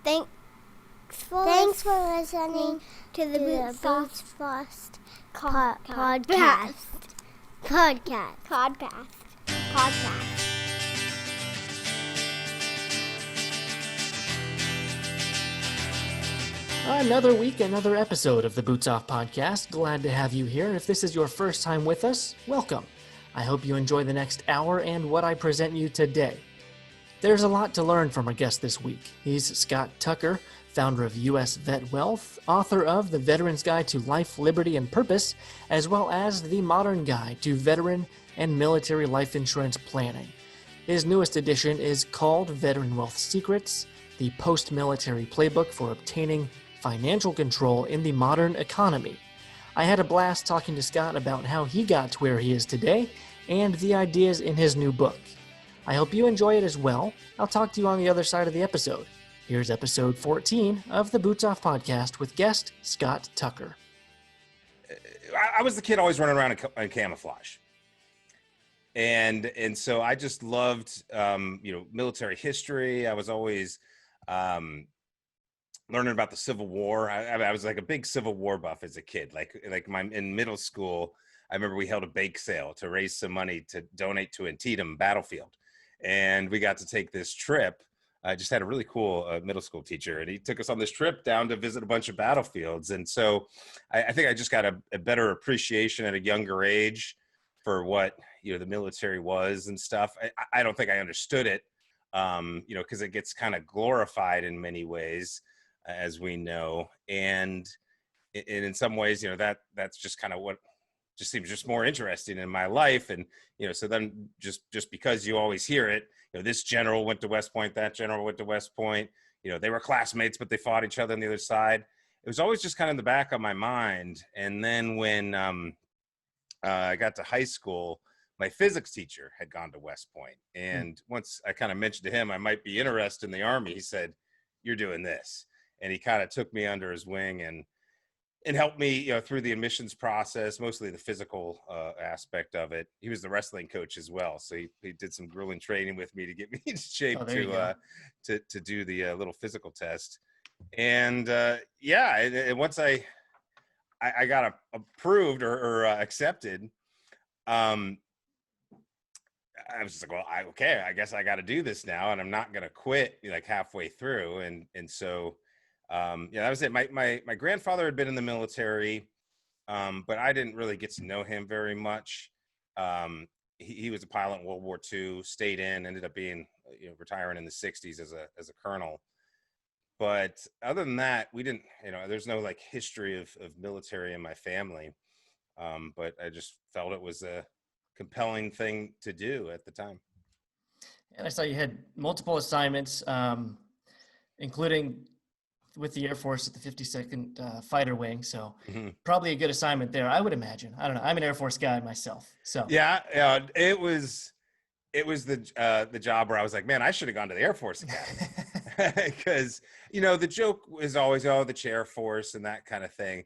Thanks Thanks for listening to the Boots Boots Fast podcast. Podcast. Another week, another episode of the Boots Off podcast. Glad to have you here. If this is your first time with us, welcome. I hope you enjoy the next hour and what I present you today. There's a lot to learn from our guest this week. He's Scott Tucker, founder of U.S. Vet Wealth, author of The Veteran's Guide to Life, Liberty, and Purpose, as well as The Modern Guide to Veteran and Military Life Insurance Planning. His newest edition is called Veteran Wealth Secrets, the Post-Military Playbook for Obtaining Financial Control in the Modern Economy. I had a blast talking to Scott about how he got to where he is today and the ideas in his new book. I hope you enjoy it as well. I'll talk to you on the other side of the episode. Here's episode 14 of the Boots Off podcast with guest Scott Tucker. I was the kid always running around in camouflage. And so I just loved, military history. I was always learning about the Civil War. I was like a big Civil War buff as a kid. In middle school, I remember we held a bake sale to raise some money to donate to Antietam battlefield. And we got to take this trip. I just had a really cool middle school teacher, and he took us on this trip down to visit a bunch of battlefields. And so I think I just got a better appreciation at a younger age for what, the military was and stuff. I don't think I understood it, because it gets kind of glorified in many ways, as we know. And in some ways, that's just kind of what just seems just more interesting in my life. And, so then just because you always hear it, this general went to West Point, that general went to West Point, they were classmates, but they fought each other on the other side. It was always just kind of in the back of my mind. And then when I got to high school, my physics teacher had gone to West Point. And once I kind of mentioned to him I might be interested in the Army, he said, "You're doing this." And he kind of took me under his wing and helped me, through the admissions process, mostly the physical aspect of it. He was the wrestling coach as well, so he did some grueling training with me to get me in shape to do the little physical test. And and once I got approved or accepted, I was just like, well, I guess I got to do this now, and I'm not going to quit halfway through. And so. That was it. My grandfather had been in the military, but I didn't really get to know him very much. He was a pilot in World War II, stayed in, ended up being, retiring in the 60s as a colonel. But other than that, we didn't, there's no history of military in my family. But I just felt it was a compelling thing to do at the time. And I saw you had multiple assignments, including with the Air Force at the 52nd Fighter Wing. So probably a good assignment there, I would imagine. I don't know. I'm an Air Force guy myself. So yeah, it was the job where I was like, man, I should have gone to the Air Force Academy. Because, the joke is always, the Air Force and that kind of thing.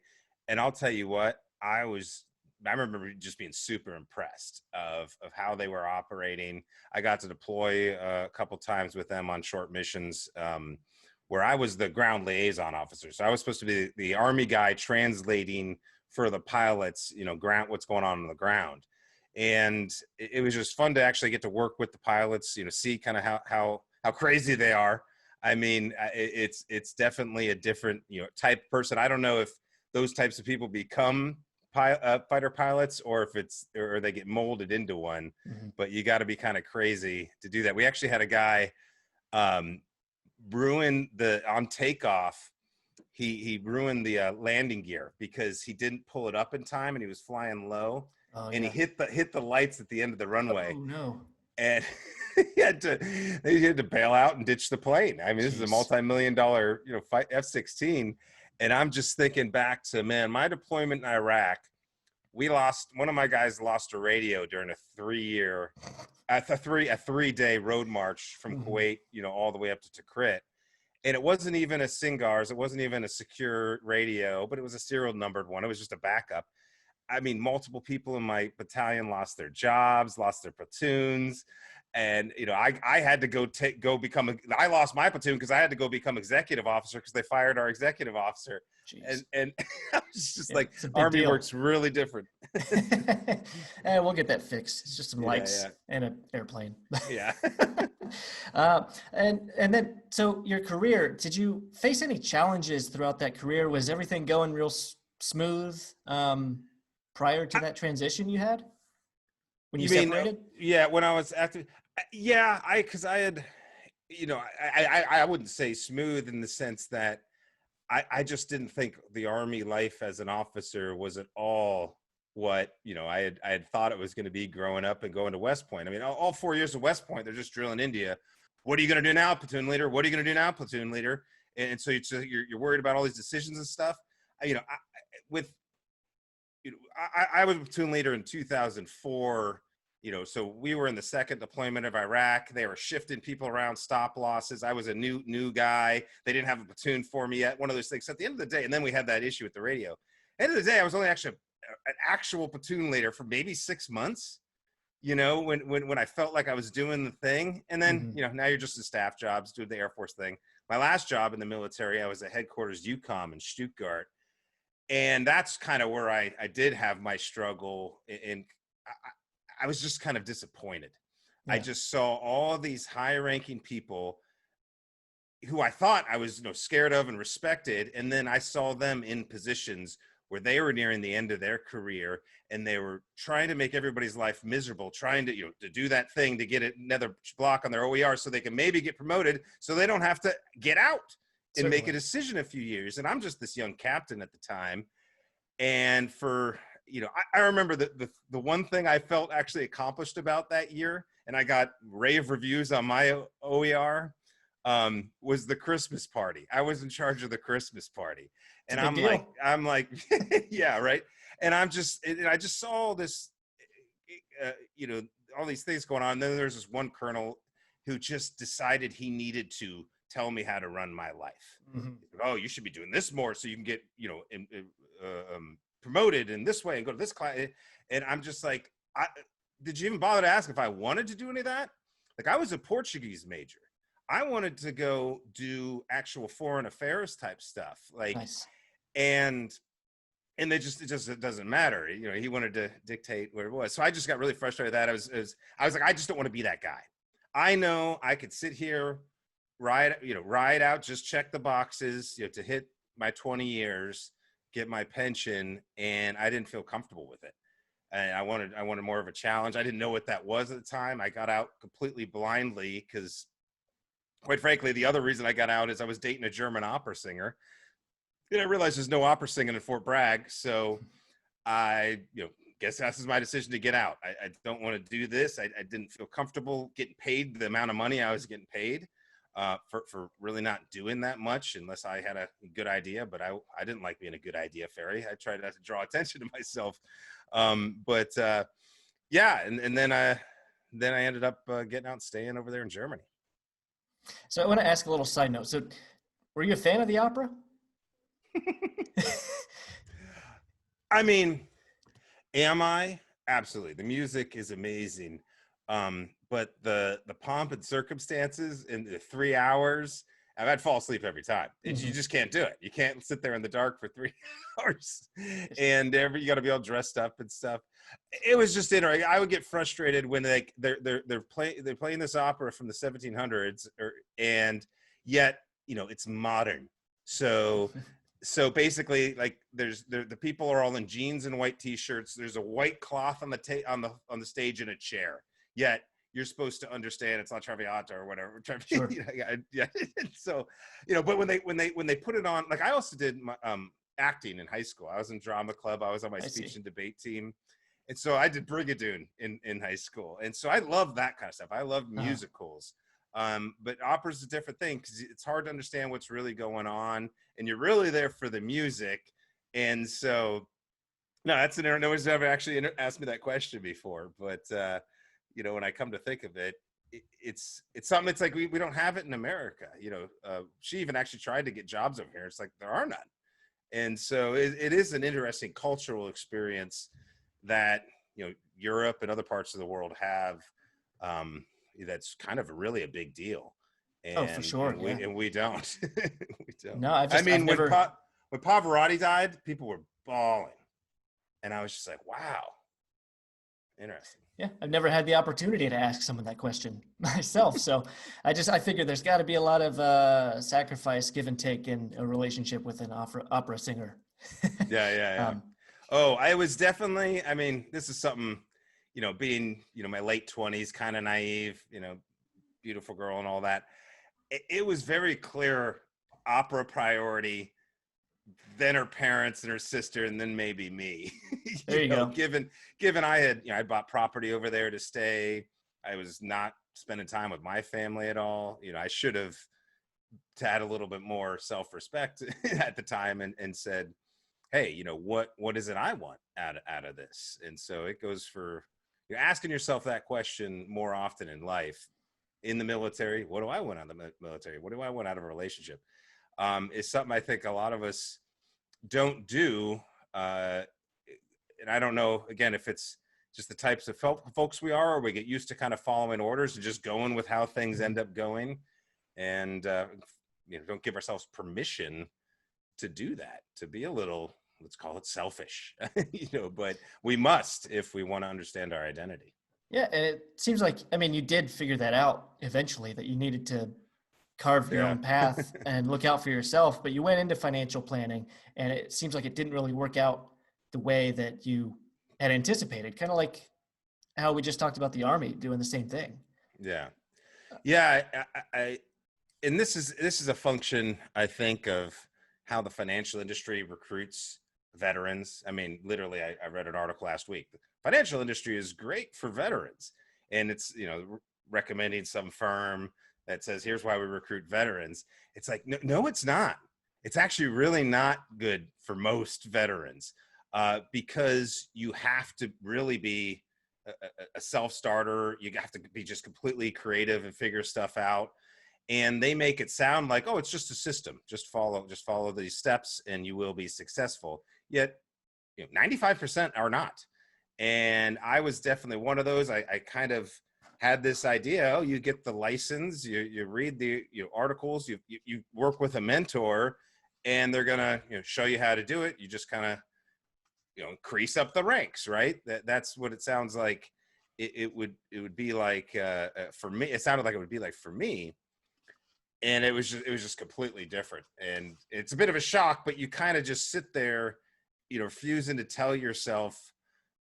And I'll tell you what, I remember just being super impressed of how they were operating. I got to deploy a couple times with them on short missions, where I was the ground liaison officer. So I was supposed to be the Army guy translating for the pilots, what's going on the ground. And it was just fun to actually get to work with the pilots, see kind of how crazy they are. I mean, it's definitely a different, type person. I don't know if those types of people become fighter pilots or or they get molded into one, but you got to be kind of crazy to do that. We actually had a guy, ruined on takeoff. He ruined the landing gear because he didn't pull it up in time, and he was flying low, and he hit the lights at the end of the runway. Oh no! And he had to bail out and ditch the plane. I mean, this is a multi-million-dollar F-16, and I'm just thinking back to, man, my deployment in Iraq. One of my guys lost a radio during a 3-day road march from Kuwait, all the way up to Tikrit. And it wasn't even a SINGARS. It wasn't even a secure radio, but it was a serial numbered one. It was just a backup. I mean, multiple people in my battalion lost their jobs, lost their platoons. And I had to I lost my platoon because I had to go become executive officer because they fired our executive officer. Jeez. And I was just like, it's a big Army deal. works really different. We'll get that fixed. It's just some lights Yeah. and an airplane. Yeah. And then, so your career, did you face any challenges throughout that career? Was everything going real smooth prior to that transition you had when you mean, separated? yeah, when I was active? Yeah, because I had, I wouldn't say smooth in the sense that I just didn't think the Army life as an officer was at all what I had thought it was going to be growing up and going to West Point. I mean, all 4 years of West Point, they're just drilling India. What are you going to do now, platoon leader? What are you going to do now, platoon leader? And so you're worried about all these decisions and stuff. I was a platoon leader in 2004. So we were in the second deployment of Iraq. They were shifting people around, stop losses. I was a new guy. They didn't have a platoon for me yet. One of those things. So at the end of the day, and then we had that issue with the radio. End of the day, I was only actually an actual platoon leader for maybe 6 months. When I felt like I was doing the thing, and then now you're just in staff jobs doing the Air Force thing. My last job in the military, I was at headquarters UCOM in Stuttgart, and that's kind of where I did have my struggle. And I was just kind of disappointed. Yeah. I just saw all these high-ranking people who I thought I was scared of and respected, and then I saw them in positions where they were nearing the end of their career and they were trying to make everybody's life miserable, trying to to do that thing to get another block on their OER so they can maybe get promoted so they don't have to get out and make a decision in a few years. And I'm just this young captain at the time. And for I remember the one thing I felt actually accomplished about that year, and I got rave reviews on my OER, was the Christmas party. I was in charge of the Christmas party, and I'm like, yeah, right. And I just saw all this, all these things going on. And then there's this one colonel who just decided he needed to tell me how to run my life. Mm-hmm. Oh, you should be doing this more so you can get, promoted in this way and go to this class. And I'm just like, did you even bother to ask if I wanted to do any of that? Like, I was a Portuguese major. I wanted to go do actual foreign affairs type stuff. Like, nice. And it just doesn't matter. He wanted to dictate where it was. So I just got really frustrated with that. I was like, I just don't want to be that guy. I know I could sit here, ride out, just check the boxes, to hit my 20 years, get my pension, and I didn't feel comfortable with it. And I wanted more of a challenge. I didn't know what that was at the time. I got out completely blindly because, quite frankly, the other reason I got out is I was dating a German opera singer. And I realized there's no opera singing in Fort Bragg. So I, guess that's my decision to get out. I don't want to do this. I didn't feel comfortable getting paid the amount of money I was getting paid for really not doing that much unless I had a good idea. But I didn't like being a good idea fairy. I tried not to draw attention to myself. Yeah. And then I ended up getting out and staying over there in Germany. So I want to ask a little side note. So were you a fan of the opera? I mean, am I? Absolutely. The music is amazing. But the pomp and circumstances in the 3 hours, I'd fall asleep every time. You just can't do it. You can't sit there in the dark for 3 hours. And you got to be all dressed up and stuff. It was just interesting. I would get frustrated when they're playing this opera from the 1700s, and yet it's modern. So basically, like, the people are all in jeans and white T-shirts. There's a white cloth on the stage and a chair. Yet you're supposed to understand it's not Traviata or whatever. Sure. Yeah. So, but when they put it on, like, I also did my, acting in high school. I was in drama club. I was on my speech and debate team, and so I did Brigadoon in high school. And so I love that kind of stuff. I love musicals. But opera's a different thing because it's hard to understand what's really going on, and you're really there for the music. And so, no, nobody's ever actually asked me that question before. But when I come to think of it, it's something. It's like we don't have it in America. She even actually tried to get jobs over here. It's like there are none. And so it is an interesting cultural experience that Europe and other parts of the world have. that's kind of really a big deal. Oh, for And sure. Yeah. we don't. We don't. No, I mean, I've never. when Pavarotti died, people were bawling, and I was just like, wow, interesting. Yeah, I've never had the opportunity to ask someone that question myself. So I figured there's got to be a lot of sacrifice, give and take in a relationship with an opera singer. Yeah. Oh, I was definitely, I mean, this is something, being, my late 20s, kind of naive, beautiful girl and all that. It was very clear opera priority, then her parents and her sister, and then maybe me. There you go. Given I had, I bought property over there to stay. I was not spending time with my family at all. I should have had a little bit more self-respect at the time and said, hey, what is it I want out of this? And so it goes for, you're asking yourself that question more often in life. In the military, what do I want out of the military? What do I want out of a relationship? Is something I think a lot of us don't do. And I don't know, again, if it's just the types of folks we are, or we get used to kind of following orders and just going with how things end up going. And, don't give ourselves permission to do that, to be a little, let's call it selfish, but we must if we want to understand our identity. Yeah, and it seems like, I mean, you did figure that out eventually, that you needed to carve your own path and look out for yourself, but you went into financial planning and it seems like it didn't really work out the way that you had anticipated, kind of like how we just talked about the Army doing the same thing. Yeah. I and this is a function, I think, of how the financial industry recruits veterans. I mean, literally, I read an article last week. The financial industry is great for veterans, and it's, recommending some firm that says, here's why we recruit veterans. It's like, no, it's not. It's actually really not good for most veterans, because you have to really be a self-starter. You have to be just completely creative and figure stuff out. And they make it sound like, oh, it's just a system. Just follow these steps and you will be successful. Yet, 95% are not. And I was definitely one of those. I kind of had this idea, you get the license, you read the articles, you work with a mentor, and they're gonna show you how to do it. You just kind of increase up the ranks, right? That's what it sounds like. It would be like for me. It sounded like it would be like for me, and it was just completely different. And it's a bit of a shock, but you kind of just sit there, refusing to tell yourself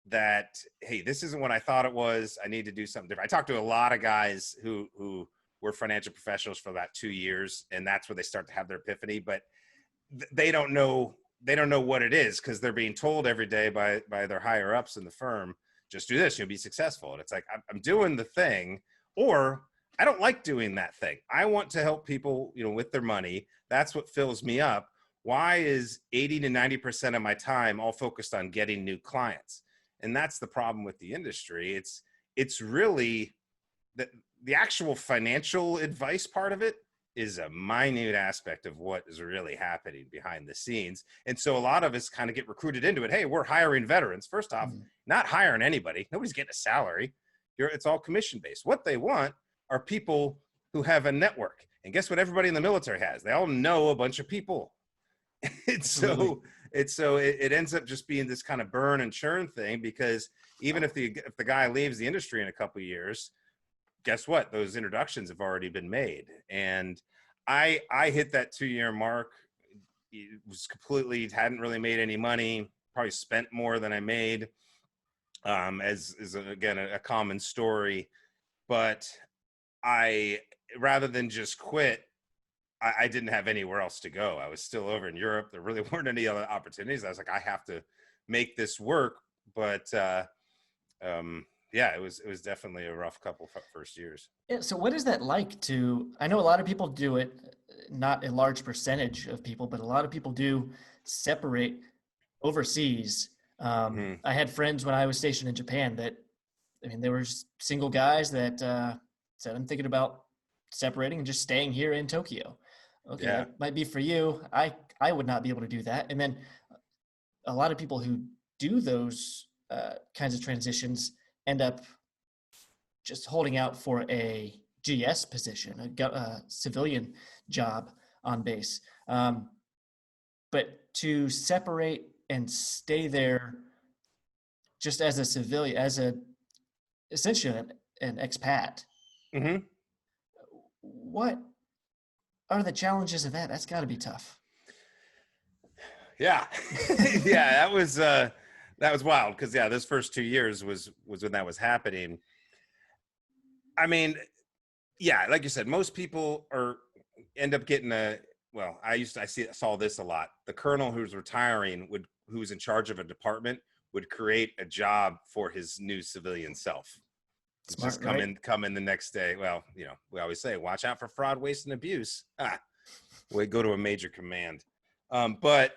that, hey, this isn't what I thought it was. I need to do something different. I talked to a lot of guys who were financial professionals for about 2 years, and that's where they start to have their epiphany. But they don't know what it is, because they're being told every day by their higher ups in the firm, just do this, you'll be successful. And it's like, I'm doing the thing, or I don't like doing that thing. I want to help people, with their money. That's what fills me up. Why is 80 to 90% of my time all focused on getting new clients? And that's the problem with the industry. It's really the actual financial advice part of it is a minute aspect of what is really happening behind the scenes. And so a lot of us kind of get recruited into it. Hey, we're hiring veterans. First off, not hiring anybody. Nobody's getting a salary. It's all commission based. What they want are people who have a network. And guess what everybody in the military has? They all know a bunch of people. So it ends up just being this kind of burn and churn thing, because even if the guy leaves the industry in a couple of years, guess what? Those introductions have already been made. And I hit that 2-year mark. It was completely, hadn't really made any money, probably spent more than I made, as is again a common story. But rather than just quit, I didn't have anywhere else to go. I was still over in Europe. There really weren't any other opportunities. I was like, I have to make this work. But it was definitely a rough couple first years. Yeah. So what is that like I know a lot of people do it, not a large percentage of people, but a lot of people do separate overseas. I had friends when I was stationed in Japan there were single guys that said, I'm thinking about separating and just staying here in Tokyo. Okay, yeah. That might be for you. I would not be able to do that. And then a lot of people who do those kinds of transitions end up just holding out for a GS position, a civilian job on base. But to separate and stay there just as a civilian, essentially an expat, Mm-hmm. what are the challenges of that? That's got to be tough. Yeah. Yeah, that was wild because those first 2 years was when that was happening. I mean, yeah, like you said, most people end up getting saw this a lot. The colonel who's retiring who was in charge of a department would create a job for his new civilian self. Smart, Just right? come in the next day. Well, we always say, watch out for fraud, waste, and abuse. We go to a major command. But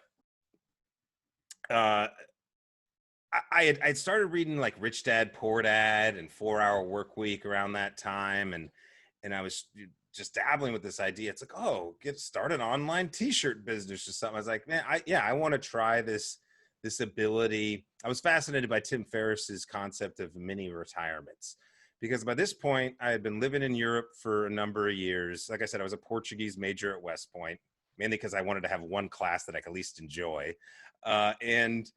I'd started reading like Rich Dad, Poor Dad and 4 Hour Work Week around that time. And I was just dabbling with this idea. It's like, start an online t-shirt business or something. I was like, man, I want to try this ability. I was fascinated by Tim Ferriss's concept of mini retirements, because by this point I had been living in Europe for a number of years. Like I said, I was a Portuguese major at West Point, mainly because I wanted to have one class that I could at least enjoy. And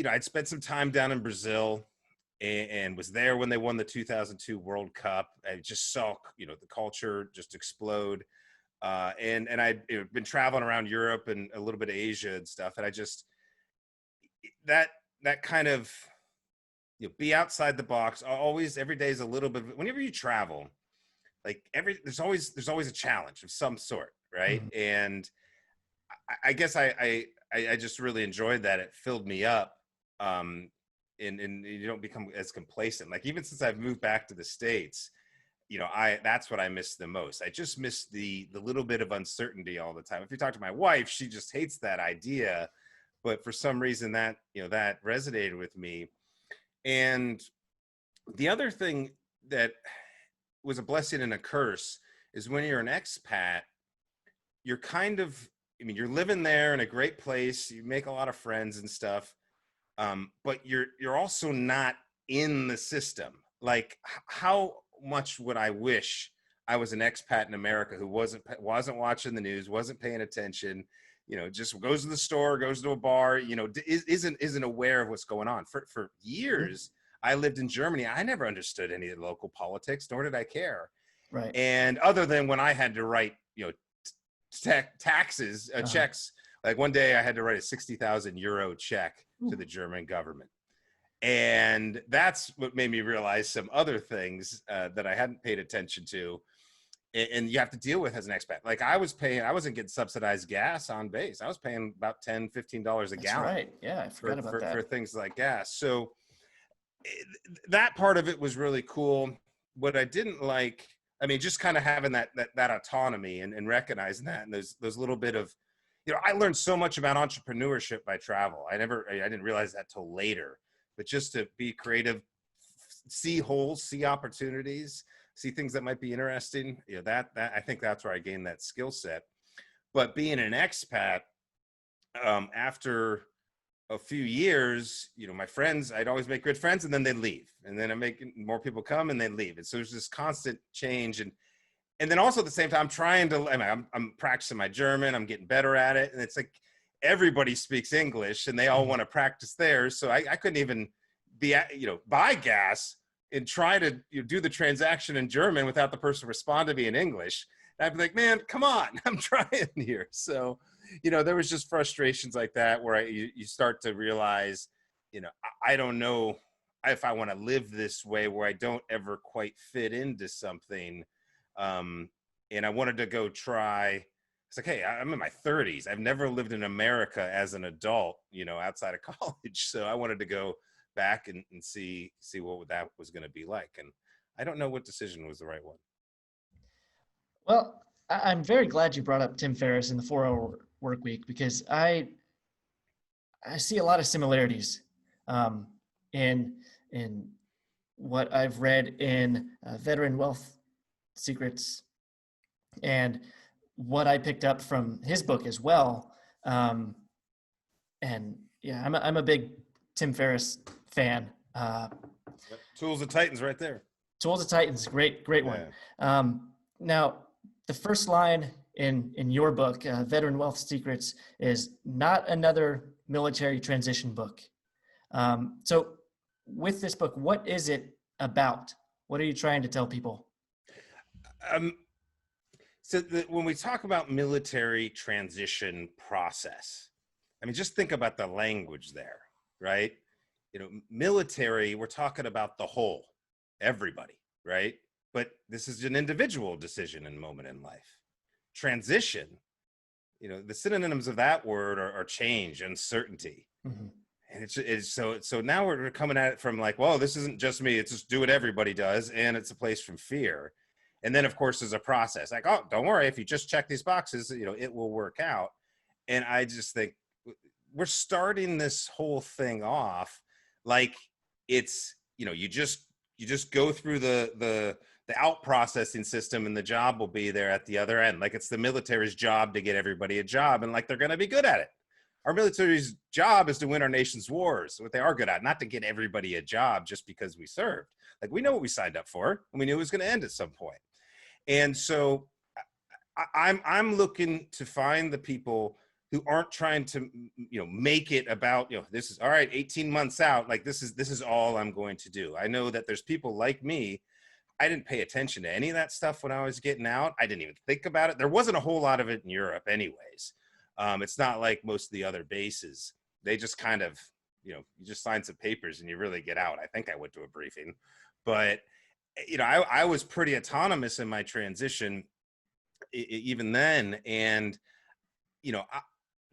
I'd spent some time down in Brazil and was there when they won the 2002 World Cup. I just saw, the culture just explode. And I'd been traveling around Europe and a little bit of Asia and stuff. And I just, that kind of, be outside the box. Always, every day is a little bit, whenever you travel, like there's always a challenge of some sort. Right. Mhm. And I guess I just really enjoyed that. It filled me up. And you don't become as complacent. Like even since I've moved back to the States, that's what I miss the most. I just miss the little bit of uncertainty all the time. If you talk to my wife, she just hates that idea, but for some reason that resonated with me. And the other thing that was a blessing and a curse is when you're an expat, you're kind of, you're living there in a great place, you make a lot of friends and stuff. But you're also not in the system. Like how much would I wish I was an expat in America who wasn't watching the news, wasn't paying attention, just goes to the store, goes to a bar, isn't aware of what's going on. For years, I lived in Germany. I never understood any of the local politics, nor did I care. Right. And other than when I had to write, taxes, checks. Like one day I had to write a 60,000 euro check to the German government. And that's what made me realize some other things that I hadn't paid attention to. And you have to deal with as an expat. Like I wasn't getting subsidized gas on base. I was paying about $10, $15 a That's gallon. right. Yeah, I forgot about that. For things like gas. So that part of it was really cool. What I didn't like, just kind of having that autonomy and recognizing that, and those little bit of, I learned so much about entrepreneurship by travel. I didn't realize that till later, but just to be creative, see holes, see opportunities, see things that might be interesting. That I think that's where I gained that skill set. But being an expat, after a few years, my friends, I'd always make good friends and then they'd leave. And then I make more people come and they leave. And so there's this constant change. And then also at the same time, I'm practicing my German, I'm getting better at it. And it's like, everybody speaks English and they all want to practice theirs. So I couldn't even buy gas and try to do the transaction in German without the person respond to me in English. And I'd be like, man, come on, I'm trying here. So, there was just frustrations like that where you start to realize, I don't know if I want to live this way where I don't ever quite fit into something. And I wanted to go try. It's like, hey, I'm in my 30s. I've never lived in America as an adult, outside of college. So I wanted to go back and see what that was going to be like. And I don't know what decision was the right one. Well, I'm very glad you brought up Tim Ferriss in the 4 Hour Work Week, because I see a lot of similarities in what I've read in Veteran Wealth Secrets and what I picked up from his book as well. And yeah, I'm a big Tim Ferriss fan. Tools of Titans right there. Tools of Titans, great one. Yeah. Now, the first line in your book, Veteran Wealth Secrets, is not another military transition book. So with this book, what is it about? What are you trying to tell people? When we talk about military transition process, I mean, just think about the language there, right? Military, we're talking about the whole, everybody, right? But this is an individual decision and moment in life. Transition, the synonyms of that word are change, uncertainty. Mm-hmm. And it's so now we're coming at it from like, well, this isn't just me, it's just do what everybody does, and it's a place from fear. And then of course there's a process like, oh, don't worry, if you just check these boxes, it will work out. And I just think we're starting this whole thing off like it's, you just go through the out processing system and the job will be there at the other end. Like it's the military's job to get everybody a job, and like they're going to be good at it. Our military's job is to win our nation's wars, what they are good at, not to get everybody a job just because we served. Like we know what we signed up for, and we knew it was going to end at some point. And so I'm looking to find the people who aren't trying to, make it about, this is all right, 18 months out, like this is all I'm going to do. I know that there's people like me. I didn't pay attention to any of that stuff when I was getting out. I didn't even think about it. There wasn't a whole lot of it in Europe anyways. It's not like most of the other bases. They just kind of, you just sign some papers and you really get out. I think I went to a briefing, but I was pretty autonomous in my transition even then. And,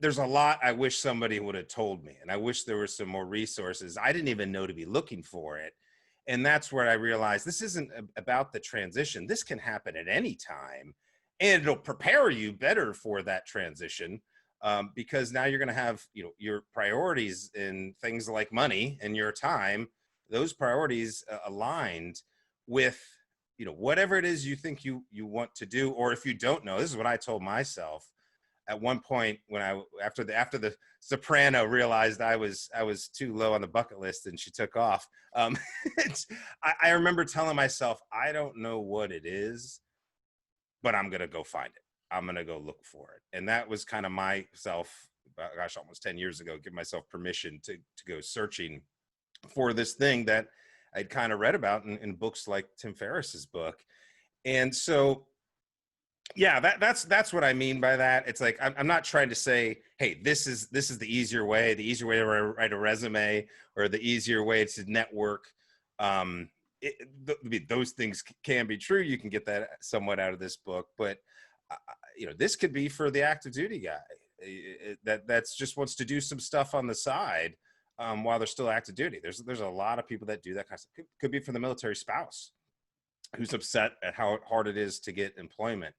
there's a lot I wish somebody would have told me, and I wish there were some more resources. I didn't even know to be looking for it. And that's where I realized this isn't about the transition. This can happen at any time, and it'll prepare you better for that transition. Because now you're going to have, your priorities in things like money and your time, those priorities aligned with, whatever it is you think you want to do. Or if you don't know, this is what I told myself at one point when after the soprano realized I was too low on the bucket list and she took off. I remember telling myself, I don't know what it is, but I'm going to go find it. I'm going to go look for it. And that was kind of myself, gosh, almost 10 years ago, give myself permission to go searching for this thing that I'd kind of read about in books like Tim Ferriss's book. And so, yeah, that's what I mean by that. It's like, I'm not trying to say, hey, this is the easier way to write a resume, or the easier way to network. Those things can be true. You can get that somewhat out of this book, but this could be for the active duty guy that's just wants to do some stuff on the side while they're still active duty. There's a lot of people that do that kind of stuff. Could be for the military spouse who's upset at how hard it is to get employment.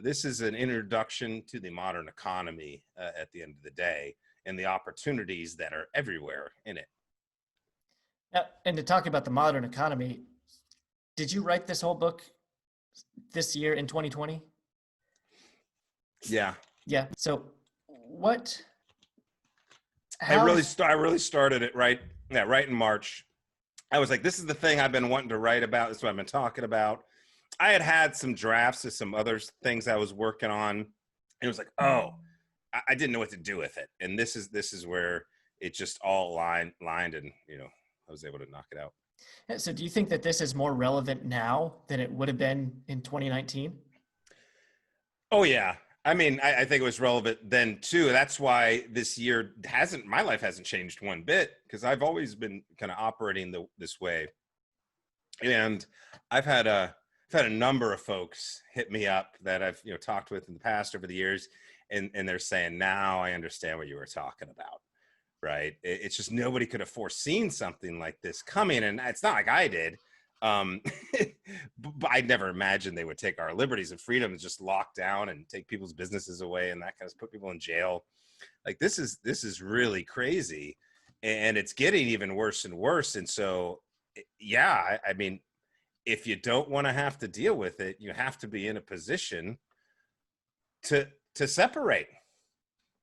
This is an introduction to the modern economy at the end of the day, and the opportunities that are everywhere in it. And to talk about the modern economy, did you write this whole book this year in 2020? Yeah. So I really started it right in March. I was like, this is the thing I've been wanting to write about. This is what I've been talking about. I had some drafts of some other things I was working on. And it was like, oh, I didn't know what to do with it. And this is where it just all lined and, I was able to knock it out. So do you think that this is more relevant now than it would have been in 2019? Oh, yeah. I mean, I think it was relevant then too. That's why this year my life hasn't changed one bit, because I've always been kind of operating this way. And I've had a number of folks hit me up that I've, talked with in the past over the years. And they're saying, now I understand what you were talking about. Right. It's just nobody could have foreseen something like this coming. And it's not like I did. But I never imagined they would take our liberties and freedom and just lock down and take people's businesses away and that kind of put people in jail. Like this is really crazy, and it's getting even worse and worse. And so, yeah, I mean, if you don't want to have to deal with it, you have to be in a position to separate.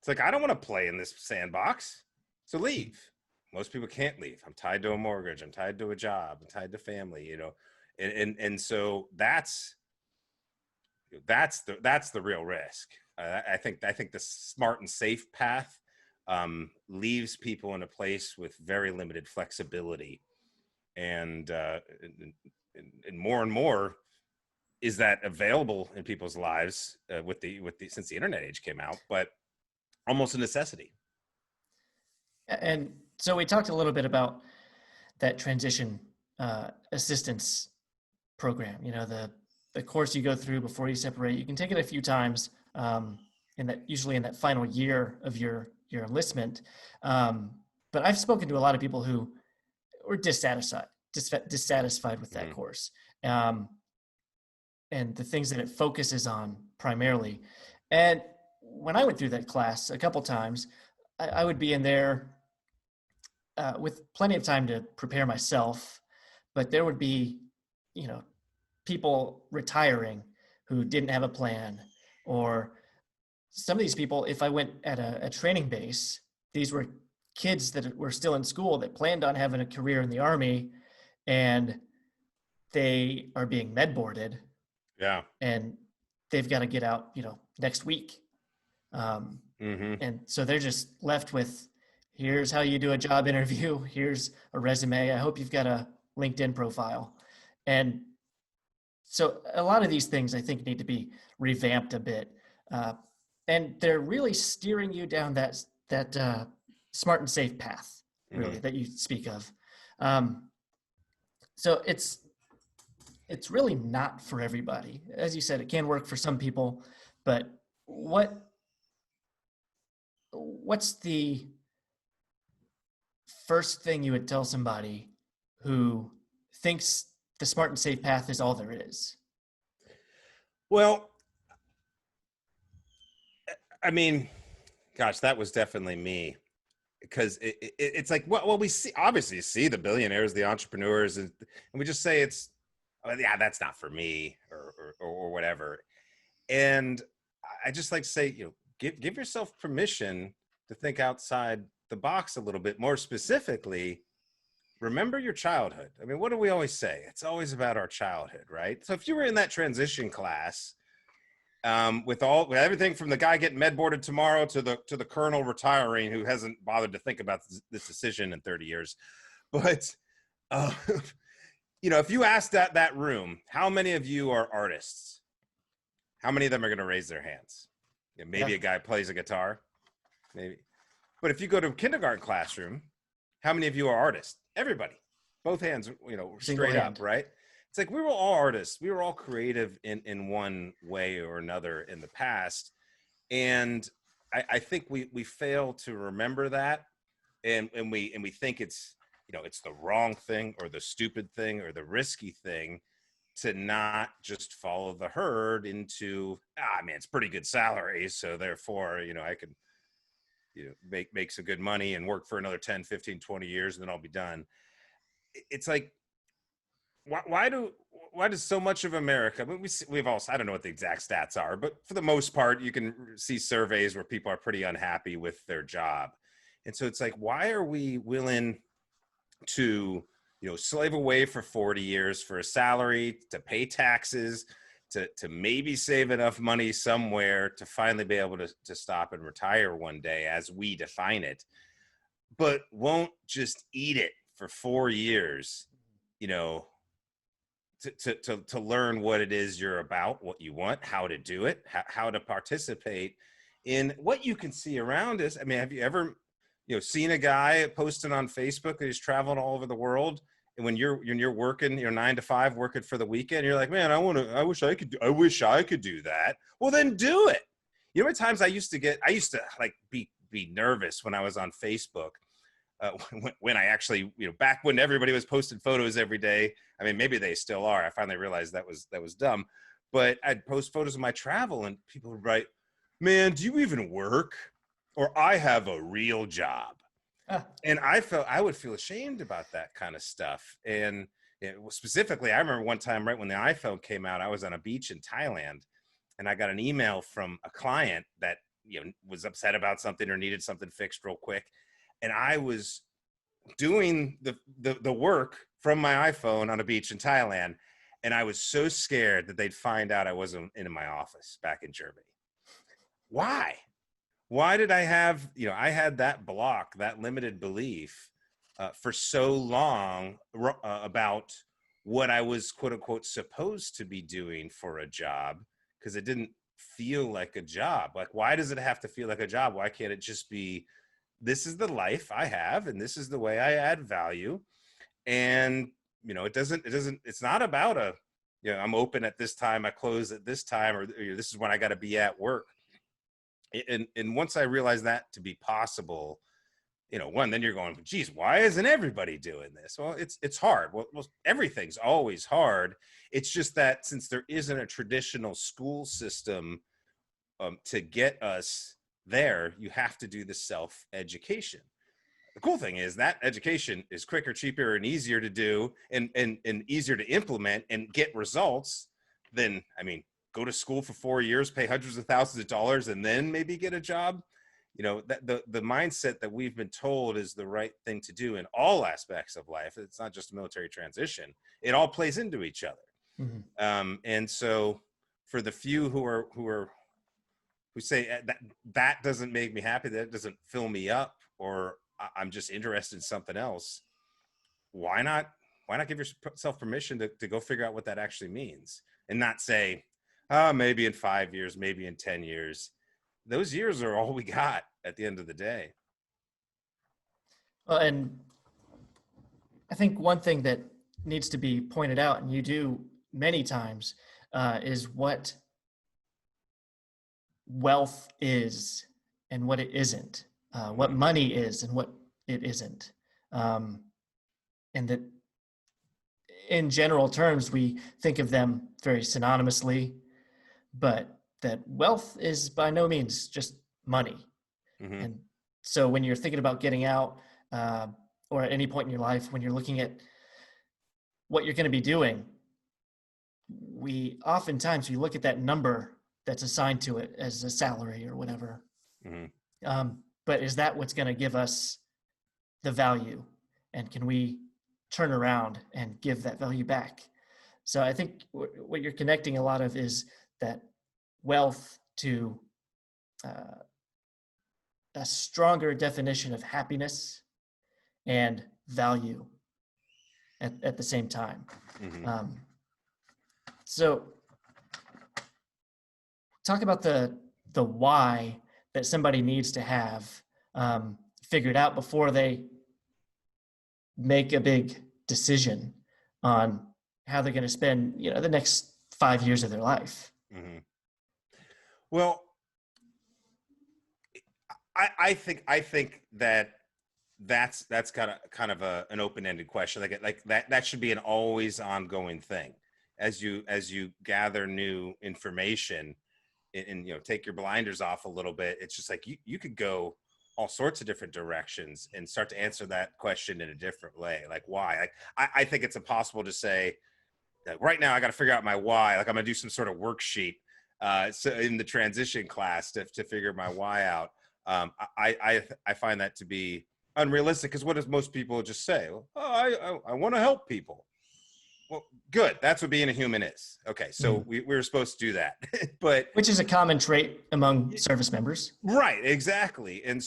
It's like, I don't want to play in this sandbox, so leave. Most people can't leave. I'm tied to a mortgage. I'm tied to a job. I'm tied to family, And so that's the real risk. I think the smart and safe path leaves people in a place with very limited flexibility, and more is that available in people's lives with the since the internet age came out, but almost a necessity. And so we talked a little bit about that transition assistance program. You know, the course you go through before you separate. You can take it a few times, usually in that final year of your enlistment. But I've spoken to a lot of people who were dissatisfied with that course, and the things that it focuses on primarily. And when I went through that class a couple times, I would be in there with plenty of time to prepare myself, but there would be, people retiring who didn't have a plan, or some of these people, if I went at a training base, these were kids that were still in school that planned on having a career in the Army, and they are being med boarded. Yeah. And they've got to get out, next week. And so they're just left with, here's how you do a job interview. Here's a resume. I hope you've got a LinkedIn profile. And so a lot of these things I think need to be revamped a bit. And they're really steering you down that smart and safe path, really, that you speak of. So it's really not for everybody. As you said, it can work for some people, but what's the first thing you would tell somebody who thinks the smart and safe path is all there is? Well, I mean, gosh, that was definitely me, because it's like, well, we obviously see the billionaires, the entrepreneurs, and we just say yeah, that's not for me, or whatever. And I just like to say, give yourself permission to think outside the box a little bit. More specifically, remember your childhood. I mean, what do we always say? It's always about our childhood, right? So if you were in that transition class, with everything from the guy getting med boarded tomorrow to the colonel retiring who hasn't bothered to think about this decision in 30 years, but if you asked that room, how many of you are artists? How many of them are going to raise their hands? Maybe a guy plays a guitar, maybe. But if you go to a kindergarten classroom, how many of you are artists? Everybody, both hands, straight up, right? It's like, we were all artists. We were all creative in one way or another in the past. And I think we fail to remember that. And we think it's the wrong thing, or the stupid thing, or the risky thing, to not just follow the herd into, it's pretty good salary, so therefore, I could, make some good money and work for another 10, 15, 20 years, and then I'll be done. It's like, why does so much of America, we've also, I don't know what the exact stats are, but for the most part, you can see surveys where people are pretty unhappy with their job. And so it's like, why are we willing to, slave away for 40 years for a salary, to pay taxes, to maybe save enough money somewhere to finally be able to stop and retire one day as we define it, but won't just eat it for 4 years, to learn what it is you're about, what you want, how to do it, how to participate in what you can see around us. I mean, have you ever, seen a guy posting on Facebook that he's traveling all over the world, and when you're working, 9 to 5, working for the weekend, you're like, man, I wish I could do that. Well, then do it. You know what times I used to like be nervous when I was on Facebook, when I actually, back when everybody was posting photos every day. I mean, maybe they still are. I finally realized that was dumb, but I'd post photos of my travel and people would write, man, do you even work? Or, I have a real job. And I would feel ashamed about that kind of stuff. And specifically, I remember one time right when the iPhone came out, I was on a beach in Thailand, and I got an email from a client that, was upset about something or needed something fixed real quick. And I was doing the work from my iPhone on a beach in Thailand. And I was so scared that they'd find out I wasn't in my office back in Germany. Why? Why did I have, I had that block, that limited belief for so long about what I was, quote unquote, supposed to be doing for a job, because it didn't feel like a job. Like, why does it have to feel like a job? Why can't it just be, this is the life I have, and this is the way I add value? And, it's not about I'm open at this time, I close at this time, or this is when I got to be at work. And once I realized that to be possible, then you're going, geez, why isn't everybody doing this? Well, it's hard. Well, everything's always hard. It's just that since there isn't a traditional school system to get us there, you have to do the self-education. The cool thing is that education is quicker, cheaper, and easier to do, and easier to implement and get results than, go to school for 4 years, pay hundreds of thousands of dollars, and then maybe get a job. That the mindset that we've been told is the right thing to do in all aspects of life. It's not just a military transition. It all plays into each other. Mm-hmm. And so for the few who say that doesn't make me happy, that doesn't fill me up, or I'm just interested in something else, why not give yourself permission to go figure out what that actually means, and not say, maybe in 5 years, maybe in 10 years. Those years are all we got at the end of the day. Well, and I think one thing that needs to be pointed out, and you do many times, is what wealth is and what it isn't, what money is and what it isn't. And that in general terms, we think of them very synonymously, but that wealth is by no means just money. Mm-hmm. And so when you're thinking about getting out, or at any point in your life, when you're looking at what you're going to be doing, we look at that number that's assigned to it as a salary or whatever. Mm-hmm. But is that what's going to give us the value? And can we turn around and give that value back? So I think what you're connecting a lot of is that wealth to a stronger definition of happiness and value at the same time. Mm-hmm. So talk about the why that somebody needs to have figured out before they make a big decision on how they're going to spend, the next 5 years of their life. Mm-hmm. Well, I think that's kind of an open-ended question. Like that should be an always ongoing thing as you gather new information and take your blinders off a little bit. It's just like you could go all sorts of different directions and start to answer that question in a different way. Like why? Like I think it's impossible to say that right now I got to figure out my why. Like I'm gonna do some sort of worksheet so in the transition class to figure my why out. I find that to be unrealistic, because what does most people just say? Well, I want to help people. Well, good. That's what being a human is. Okay, so we're supposed to do that, but which is a common trait among service members. Right, exactly. And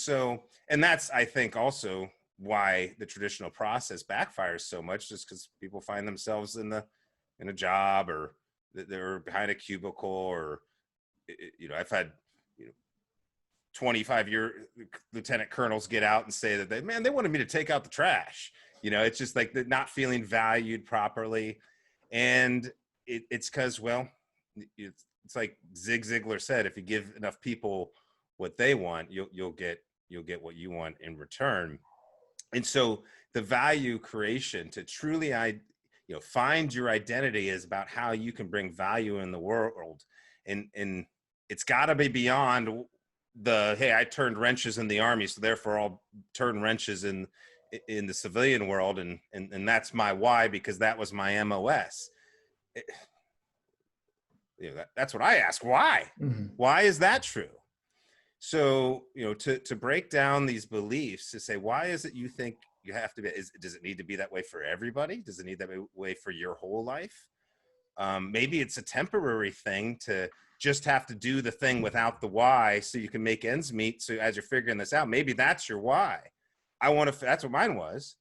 that's, I think, also why the traditional process backfires so much, just because people find themselves in a job, or they're behind a cubicle, or I've had 25-year lieutenant colonels get out and say that they wanted me to take out the trash. It's just like they're not feeling valued properly. And it's because, well, it's like Zig Ziglar said, if you give enough people what they want, you'll get what you want in return. And so the value creation to truly find your identity is about how you can bring value in the world. And it's got to be beyond hey, I turned wrenches in the Army, so therefore I'll turn wrenches in the civilian world, and that's my why, because that was my MOS. That's what I ask. Why? Mm-hmm. Why is that true? So to break down these beliefs, to say, why is it you think you have to be? Does it need to be that way for everybody? Does it need that way for your whole life? Maybe it's a temporary thing to just have to do the thing without the why so you can make ends meet. So as you're figuring this out, maybe that's your why. That's what mine was.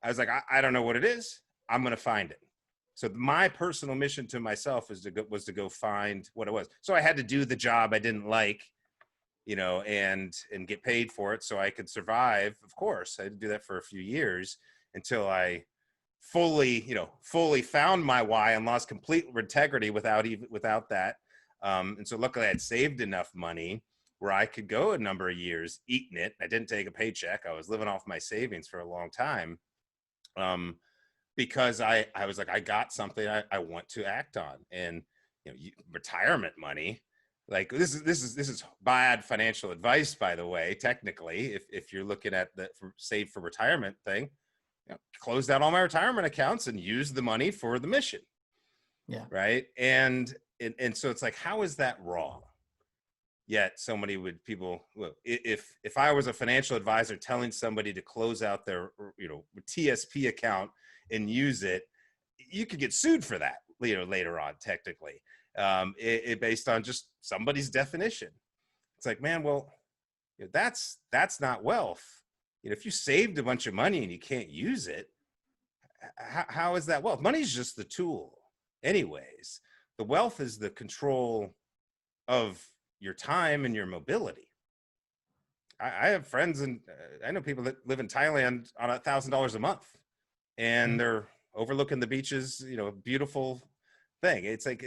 I was like, I don't know what it is. I'm going to find it. So my personal mission to myself was to go find what it was. So I had to do the job I didn't like, and get paid for it so I could survive. Of course, I had to do that for a few years until I fully found my why and lost complete integrity without that. And so luckily I had saved enough money where I could go a number of years eating it. I didn't take a paycheck. I was living off my savings for a long time. Because I was like, I got something I want to act on. And retirement money, like this is bad financial advice, by the way. Technically, if you're looking at the save for retirement thing, close down all my retirement accounts and use the money for the mission. Yeah. Right. And so it's like, how is that wrong? Yet so many if I was a financial advisor telling somebody to close out their TSP account and use it, you could get sued for that later on, technically, based on just somebody's definition. It's like, man, well, that's not wealth. If you saved a bunch of money and you can't use it, how is that wealth? Money's just the tool anyways. The wealth is the control of your time and your mobility. I have friends and I know people that live in Thailand on $1,000 a month, and they're overlooking the beaches, beautiful thing. It's like,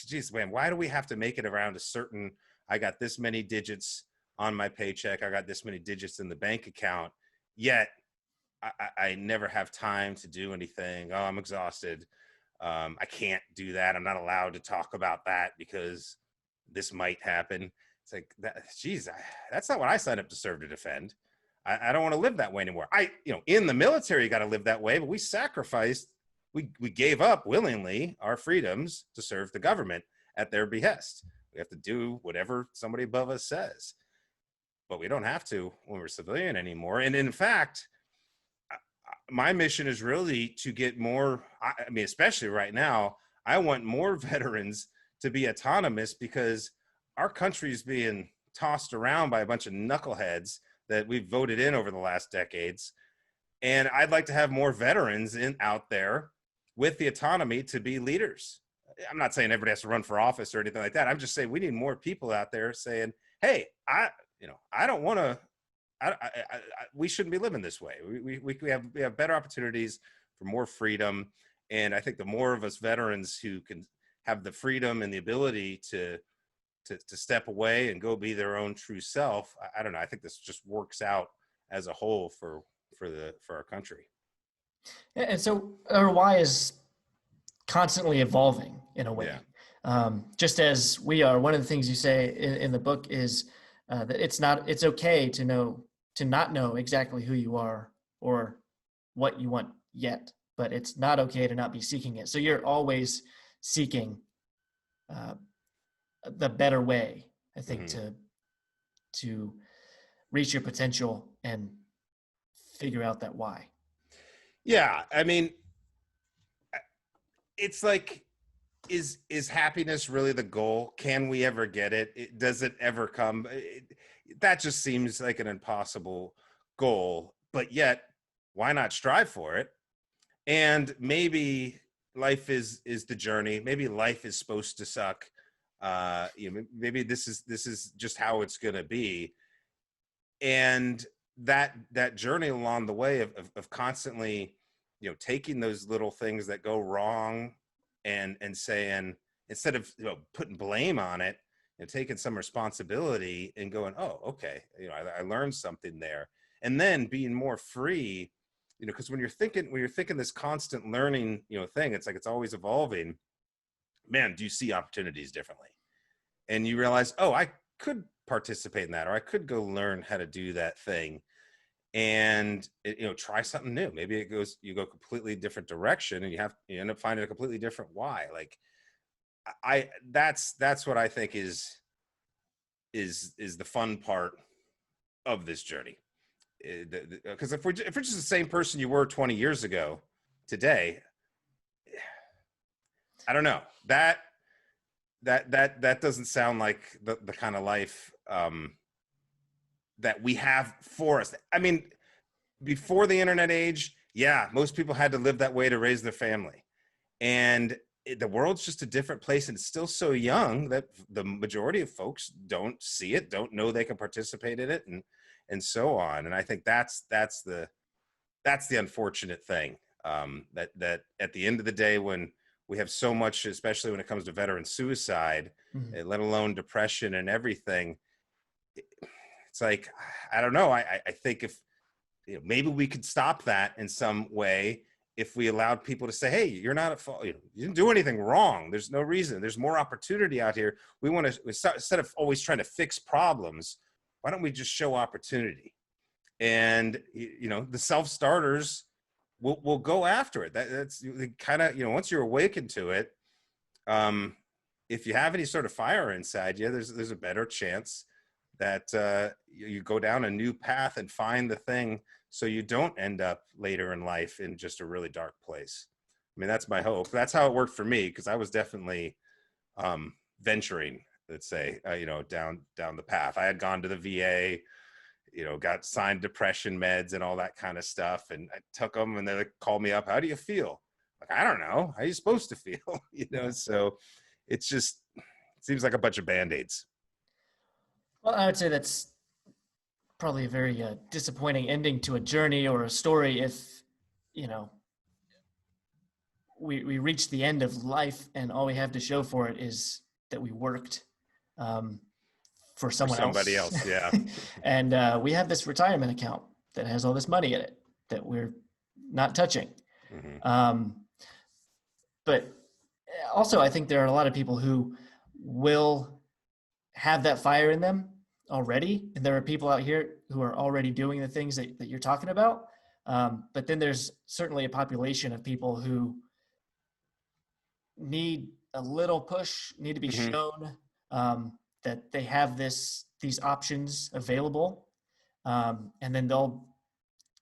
geez, man, why do we have to make it around a certain, I got this many digits on my paycheck, I got this many digits in the bank account, yet I never have time to do anything. Oh, I'm exhausted. I can't do that. I'm not allowed to talk about that because this might happen. It's like, geez, that's not what I signed up to serve to defend. I don't want to live that way anymore. In the military, you got to live that way, but we sacrificed, we gave up willingly our freedoms to serve the government at their behest. We have to do whatever somebody above us says, but we don't have to when we're civilian anymore. And in fact, my mission is really to get more, especially right now, I want more veterans to be autonomous, because our country is being tossed around by a bunch of knuckleheads that we've voted in over the last decades. And I'd like to have more veterans out there with the autonomy to be leaders. I'm not saying everybody has to run for office or anything like that. I'm just saying we need more people out there saying, hey, I don't want to, we shouldn't be living this way. We have better opportunities for more freedom. And I think the more of us veterans who can have the freedom and the ability to step away and go be their own true self, I don't know. I think this just works out as a whole for our country. And so our why is constantly evolving in a way. Yeah. Just as we are. One of the things you say in the book is that it's okay to not know exactly who you are or what you want yet, but it's not okay to not be seeking it. So you're always seeking the better way, I think, to reach your potential and figure out that why. Yeah. I mean, it's like, is happiness really the goal? Can we ever get it? Does it ever come? That just seems like an impossible goal, but yet why not strive for it? And maybe life is the journey. Maybe life is supposed to suck. Maybe this is just how it's going to be. And that journey along the way of constantly, taking those little things that go wrong and saying, instead of putting blame on it, taking some responsibility and going, oh, okay, I learned something there, and then being more free, because when you're thinking this constant learning, thing, it's like it's always evolving. Man, do you see opportunities differently? And you realize, oh, I could participate in that, or I could go learn how to do that thing, and try something new. Maybe you go completely different direction, and you end up finding a completely different why. Like that's what I think is the fun part of this journey. Because if we're just the same person you were 20 years ago today, I don't know, that doesn't sound like the kind of life that we have for us. I mean, before the internet age, yeah, most people had to live that way to raise their family. And the world's just a different place, and it's still so young that the majority of folks don't see it, don't know they can participate in it, and so on. And I think that's the unfortunate thing, that at the end of the day, when we have so much, especially when it comes to veteran suicide, let alone depression and everything, it's like, I don't know. I think if maybe we could stop that in some way if we allowed people to say, hey, you're not at fault. You didn't do anything wrong. There's no reason. There's more opportunity out here. We want to, instead of always trying to fix problems, why don't we just show opportunity? And, the self-starters will go after it. That's kind of, once you're awakened to it, if you have any sort of fire inside you, there's a better chance that you go down a new path and find the thing, so you don't end up later in life in just a really dark place. I mean, that's my hope. That's how it worked for me, because I was definitely venturing, let's say, down the path. I had gone to the VA, got signed depression meds and all that kind of stuff, and I took them, and they called me up. How do you feel? Like, I don't know. How are you supposed to feel? So it seems like a bunch of Band-Aids. Well, I would say that's probably a very disappointing ending to a journey or a story if, we reach the end of life and all we have to show for it is that we worked for someone somebody else. Yeah. And we have this retirement account that has all this money in it that we're not touching. But also, I think there are a lot of people who will have that fire in them already. And there are people out here who are already doing the things that you're talking about. But then there's certainly a population of people who need a little push, need to be shown that they have these options available. And then they'll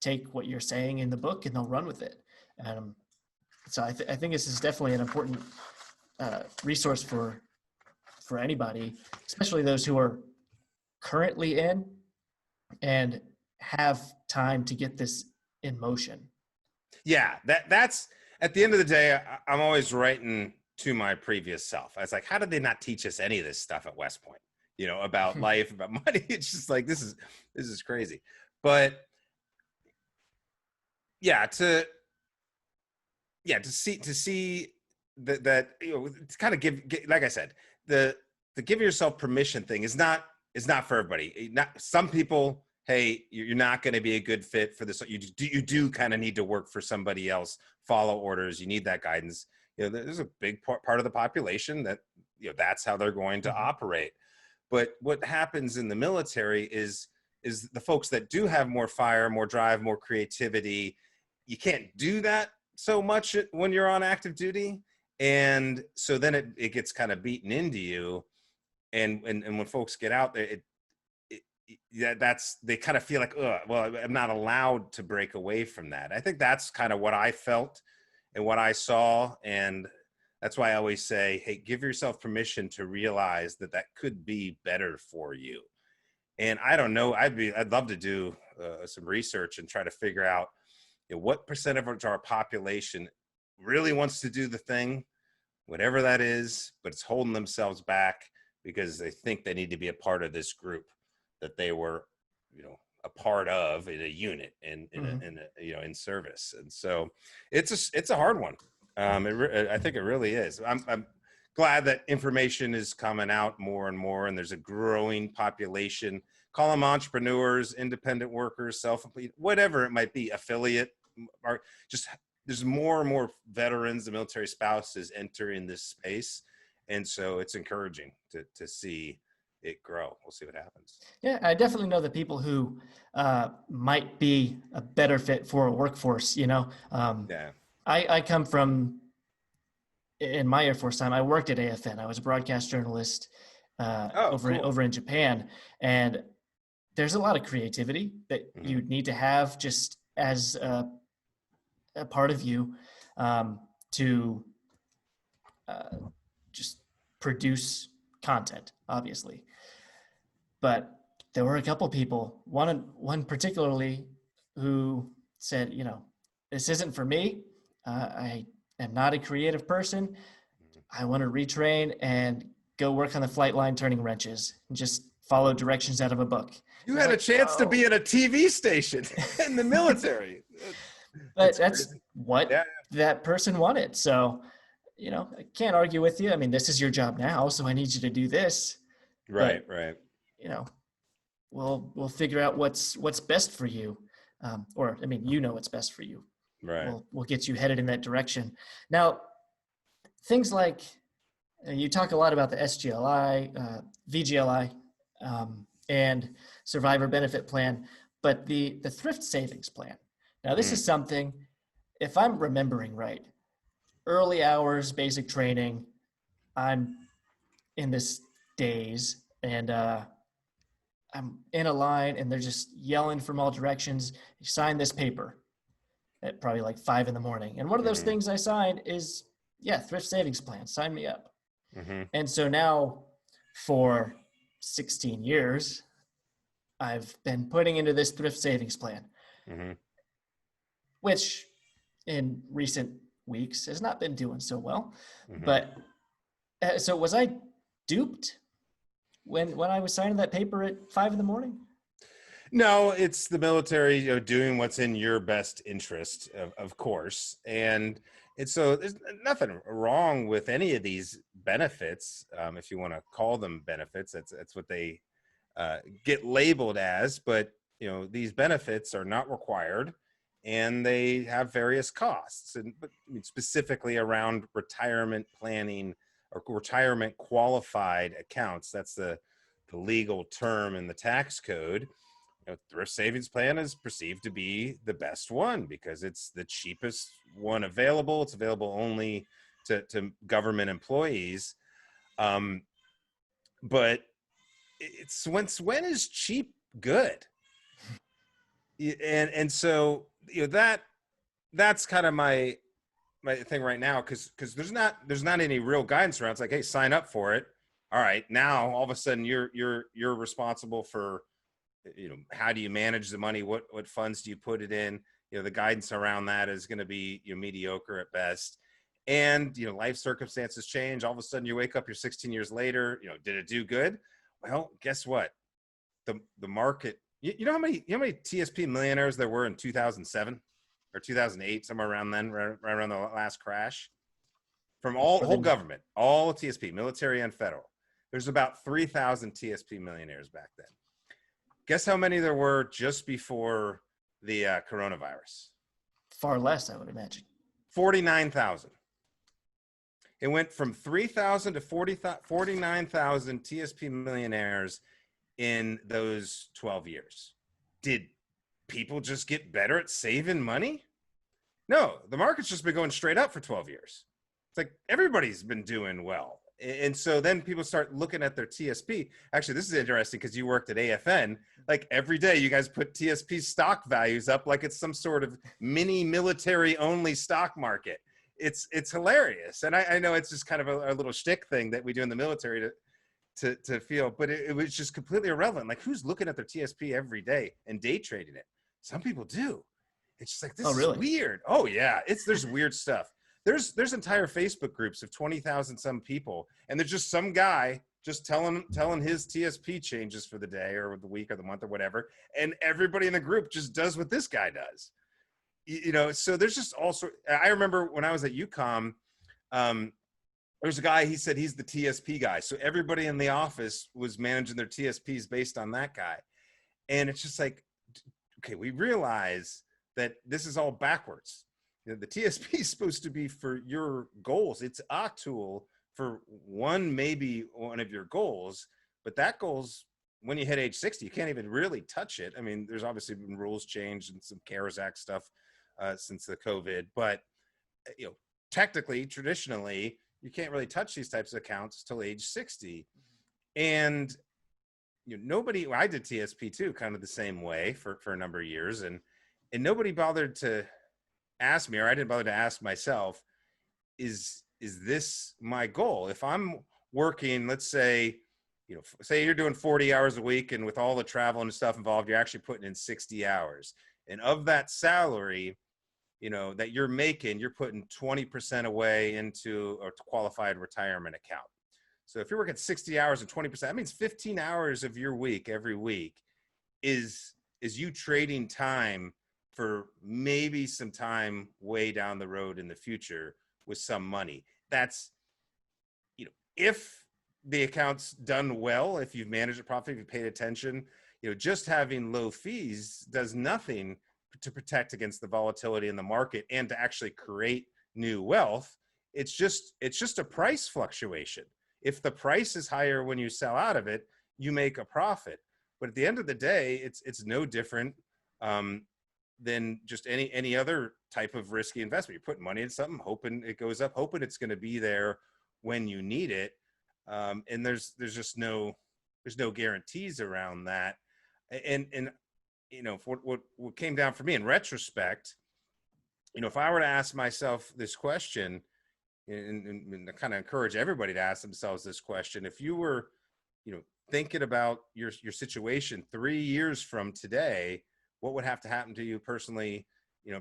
take what you're saying in the book and they'll run with it. So I think this is definitely an important resource for anybody, especially those who are currently in and have time to get this in motion. Yeah, that's at the end of the day, I'm always writing to my previous self. I was like, how did they not teach us any of this stuff at West Point? About life, about money. It's just like, this is crazy. But to see that to kind of give, like I said, the give yourself permission thing is not for everybody. Some people, hey, you're not going to be a good fit for this. You do kind of need to work for somebody else, follow orders. You need that guidance. There's a big part of the population that that's how they're going to operate. But what happens in the military is the folks that do have more fire, more drive, more creativity. You can't do that so much when you're on active duty, and so then it gets kind of beaten into you. And when folks get out there, they kind of feel like, well, I'm not allowed to break away from that. I think that's kind of what I felt and what I saw, and that's why I always say, hey, give yourself permission to realize that could be better for you. And I don't know, I'd love to do some research and try to figure out what percent of our population really wants to do the thing, whatever that is, but it's holding themselves back because they think they need to be a part of this group that they were, a part of in a unit in service. And so it's a hard one. I think it really is. I'm glad that information is coming out more and more, and there's a growing population. Call them entrepreneurs, independent workers, self-employed, whatever it might be, affiliate, or just there's more and more veterans and military spouses entering this space. And so it's encouraging to see it grow. We'll see what happens. Yeah, I definitely know the people who might be a better fit for a workforce, I come from, in my Air Force time, I worked at AFN. I was a broadcast journalist over in Japan. And there's a lot of creativity that you need to have just as a part of you to just produce content, obviously. But there were a couple people, one particularly, who said, this isn't for me. I am not a creative person. I want to retrain and go work on the flight line turning wrenches and just follow directions out of a book. You had a chance to be at a TV station in the military. But that's crazy. what that person wanted. So, I can't argue with you. I mean, this is your job now, so I need you to do this. Right, But, right. We'll figure out what's best for you. What's best for you. Right. We'll get you headed in that direction. Now, things like you talk a lot about the SGLI, VGLI, and survivor benefit plan, but the thrift savings plan. Now, this is something, if I'm remembering right, early hours, basic training, I'm in this daze, and I'm in a line, and they're just yelling from all directions, you sign this paper at probably like 5 a.m. And one of those things I signed is, thrift savings plan, sign me up. And so now for 16 years, I've been putting into this thrift savings plan, which in recent weeks has not been doing so well. But so was I duped when I was signing that paper at 5 a.m? No, it's the military, doing what's in your best interest, of course. And so there's nothing wrong with any of these benefits, if you want to call them benefits. That's what they get labeled as. But these benefits are not required, and they have various costs. But specifically around retirement planning or retirement qualified accounts. That's the legal term in the tax code. Thrift savings plan is perceived to be the best one because it's the cheapest one available. It's available only to government employees. But it's when is cheap good? And so that's kind of my thing right now, because there's not any real guidance around. It's like, hey, sign up for it. All right, now all of a sudden you're responsible for, how do you manage the money? What funds do you put it in? The guidance around that is going to be mediocre at best. And life circumstances change. All of a sudden you wake up, you're 16 years later. Did it do good? Well, guess what? The market. You know how many TSP millionaires there were in 2007 or 2008, somewhere around then, right around the last crash? From whole government, all TSP, military and federal. There's about 3,000 TSP millionaires back then. Guess how many there were just before the coronavirus? Far less, I would imagine. 49,000. It went from 3,000 to 49,000 TSP millionaires in those 12 years. Did people just get better at saving money? No, the market's just been going straight up for 12 years. It's like everybody's been doing well. And so then people start looking at their TSP. Actually, this is interesting because you worked at AFN. Like every day you guys put TSP stock values up like it's some sort of mini military only stock market. It's hilarious. And I know it's just kind of a little shtick thing that we do in the military to feel, but it was just completely irrelevant. Like, who's looking at their TSP every day and day trading it? Some people do. It's just like, this is weird. Oh yeah. There's weird stuff. There's entire Facebook groups of 20,000 some people, and there's just some guy just telling his TSP changes for the day or the week or the month or whatever, and everybody in the group just does what this guy does. So there's just also. I remember when I was at UCOM, there's a guy. He said he's the TSP guy, so everybody in the office was managing their TSPs based on that guy, and it's just like, okay, we realize that this is all backwards. The TSP is supposed to be for your goals. It's a tool for maybe one of your goals, but that goal's when you hit age 60, you can't even really touch it. I mean, there's obviously been rules changed and some CARES Act stuff since the COVID, but technically, traditionally, you can't really touch these types of accounts till age 60. And nobody. I did TSP too, kind of the same way for a number of years, and nobody bothered to ask me, or I didn't bother to ask myself, is is this my goal? If I'm working, let's say, say you're doing 40 hours a week, and with all the travel and stuff involved, you're actually putting in 60 hours. And of that salary, that you're making, you're putting 20% away into a qualified retirement account. So if you're working 60 hours and 20%, that means 15 hours of your week every week is you trading time for maybe some time way down the road in the future with some money. That's, if the account's done well, if you've managed it properly, if you've paid attention, just having low fees does nothing to protect against the volatility in the market and to actually create new wealth. It's just a price fluctuation. If the price is higher when you sell out of it, you make a profit. But at the end of the day, it's no different than just any other type of risky investment. You're putting money in something, hoping it goes up, hoping it's going to be there when you need it. And there's just no guarantees around that. And what came down for me in retrospect, if I were to ask myself this question, and I kind of encourage everybody to ask themselves this question, if you were, thinking about your situation 3 years from today, what would have to happen to you personally,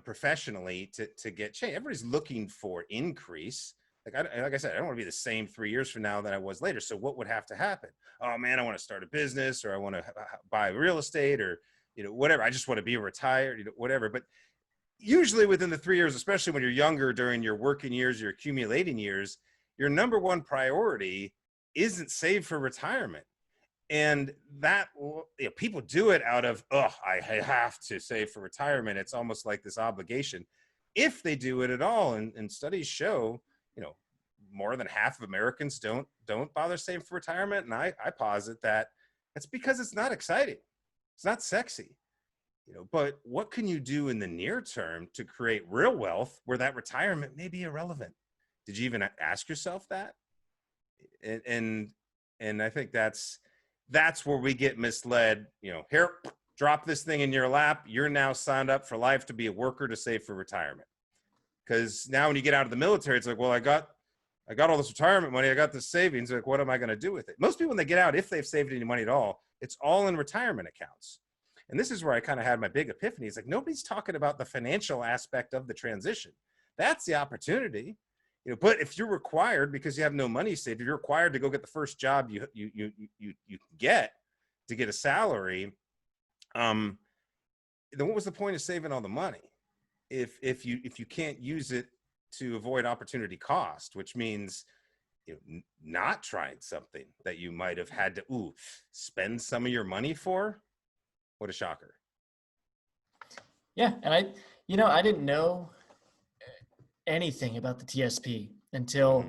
professionally to get change? Everybody's looking for increase. Like I said, I don't want to be the same 3 years from now that I was later. So what would have to happen? Oh man, I want to start a business, or I want to buy real estate, or whatever. I just want to be retired, whatever. But usually within the 3 years, especially when you're younger, during your working years, your accumulating years, your number one priority isn't save for retirement. And that, people do it out of, I have to save for retirement. It's almost like this obligation. If they do it at all, and studies show, more than half of Americans don't bother saving for retirement. And I posit that that's because it's not exciting. It's not sexy. But what can you do in the near term to create real wealth where that retirement may be irrelevant? Did you even ask yourself that? And I think that's where we get misled. Here, drop this thing in your lap. You're now signed up for life to be a worker to save for retirement. Because now when you get out of the military, it's like, well, I got all this retirement money. I got this savings. Like, what am I going to do with it? Most people, when they get out, if they've saved any money at all, it's all in retirement accounts. And this is where I kind of had my big epiphany. It's like, nobody's talking about the financial aspect of the transition. That's the opportunity. But if you're required, because you have no money saved, if you're required to go get the first job you get to get a salary, then what was the point of saving all the money if you can't use it to avoid opportunity cost, which means not trying something that you might have had to spend some of your money for? What a shocker. Yeah, and I didn't know anything about the TSP until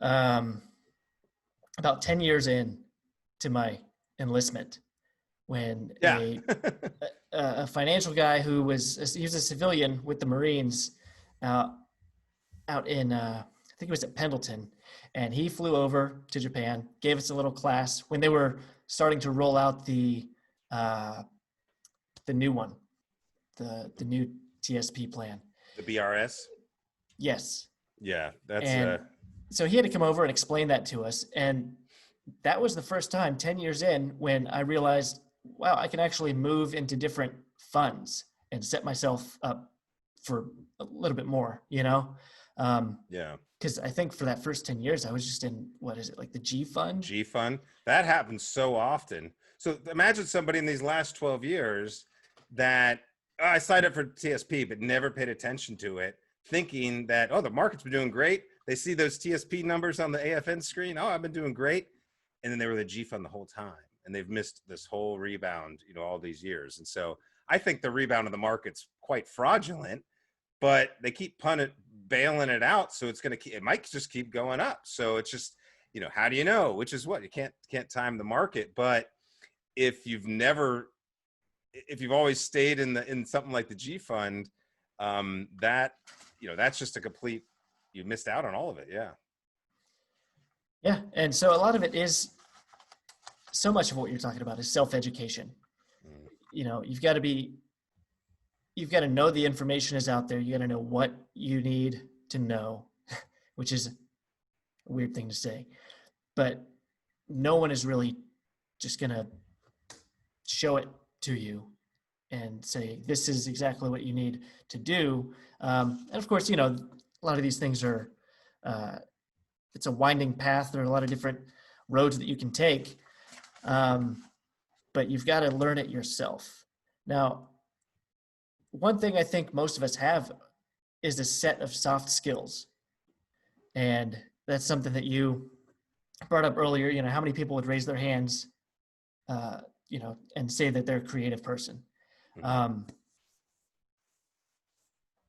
about 10 years in to my enlistment, when a financial guy he was a civilian with the Marines out in I think it was at Pendleton, and he flew over to Japan, gave us a little class when they were starting to roll out the new one, the new TSP plan. The BRS? Yes. Yeah, so he had to come over and explain that to us. And that was the first time 10 years in when I realized, wow, I can actually move into different funds and set myself up for a little bit more, Because I think for that first 10 years, I was just in, what is it, like the G fund? G fund. That happens so often. So imagine somebody in these last 12 years that I signed up for TSP, but never paid attention to it, thinking that, the market's been doing great. They see those TSP numbers on the AFN screen. Oh, I've been doing great. And then they were the G fund the whole time. And they've missed this whole rebound, all these years. And so I think the rebound of the market's quite fraudulent, but they keep bailing it out. So it might just keep going up. So it's just, how do you know? Which is what? You can't time the market. But if you've always stayed in something like the G fund, that's just a complete, you missed out on all of it. Yeah. Yeah. And so a lot of it is, so much of what you're talking about is self-education. You've got to know the information is out there. You got to know what you need to know. which is a weird thing to say, but no one is really just going to show it to you and say, this is exactly what you need to do. And of course, a lot of these things are, it's a winding path. There are a lot of different roads that you can take, but you've got to learn it yourself. Now, one thing I think most of us have is a set of soft skills. And that's something that you brought up earlier. How many people would raise their hands, and say that they're a creative person.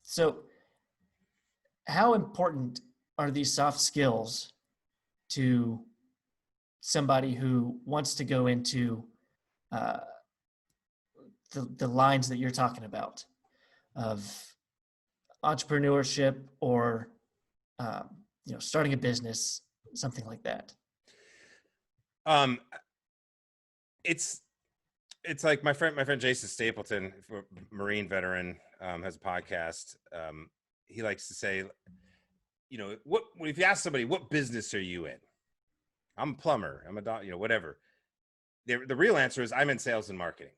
So how important are these soft skills to somebody who wants to go into the lines that you're talking about of entrepreneurship or starting a business, something like that? It's like my friend Jason Stapleton, Marine veteran, has a podcast. He likes to say, if you ask somebody, what business are you in? I'm a plumber. I'm a doctor, whatever. The real answer is I'm in sales and marketing.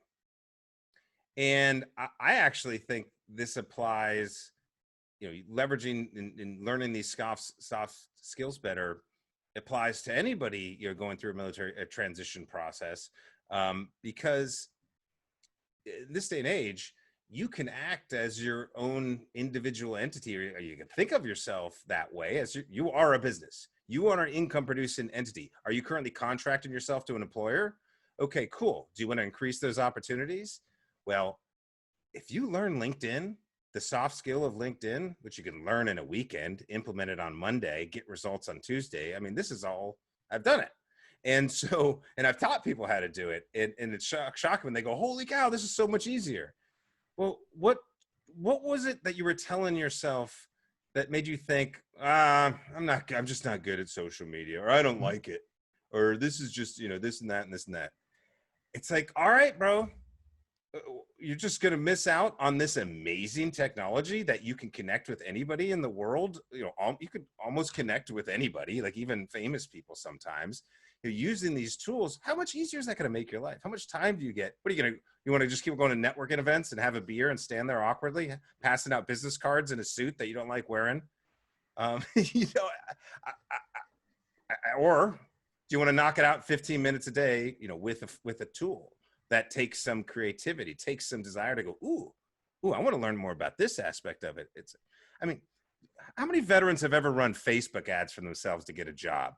And I actually think this applies, leveraging and learning these soft skills better applies to anybody, going through a transition process. Because in this day and age, you can act as your own individual entity, or you can think of yourself that way, as you are a business. You are an income producing entity. Are you currently contracting yourself to an employer? Okay, cool. Do you want to increase those opportunities? Well, if you learn LinkedIn, the soft skill of LinkedIn, which you can learn in a weekend, implement it on Monday, get results on Tuesday. I mean, this is all, I've done it. And so, and I've taught people how to do it, and it's shocking when they go, holy cow, this is so much easier. Well, what was it that you were telling yourself that made you think, I'm just not good at social media, or I don't like it, or this is just, this and that and this and that. It's like, all right, bro, you're just going to miss out on this amazing technology that you can connect with anybody in the world. You could almost connect with anybody, like even famous people sometimes. You're using these tools. How much easier is that going to make your life? How much time do you get? What are you want to just keep going to networking events and have a beer and stand there awkwardly passing out business cards in a suit that you don't like wearing? Or do you want to knock it out 15 minutes a day, with a tool that takes some creativity, takes some desire to go, ooh, I want to learn more about this aspect of it. How many veterans have ever run Facebook ads for themselves to get a job?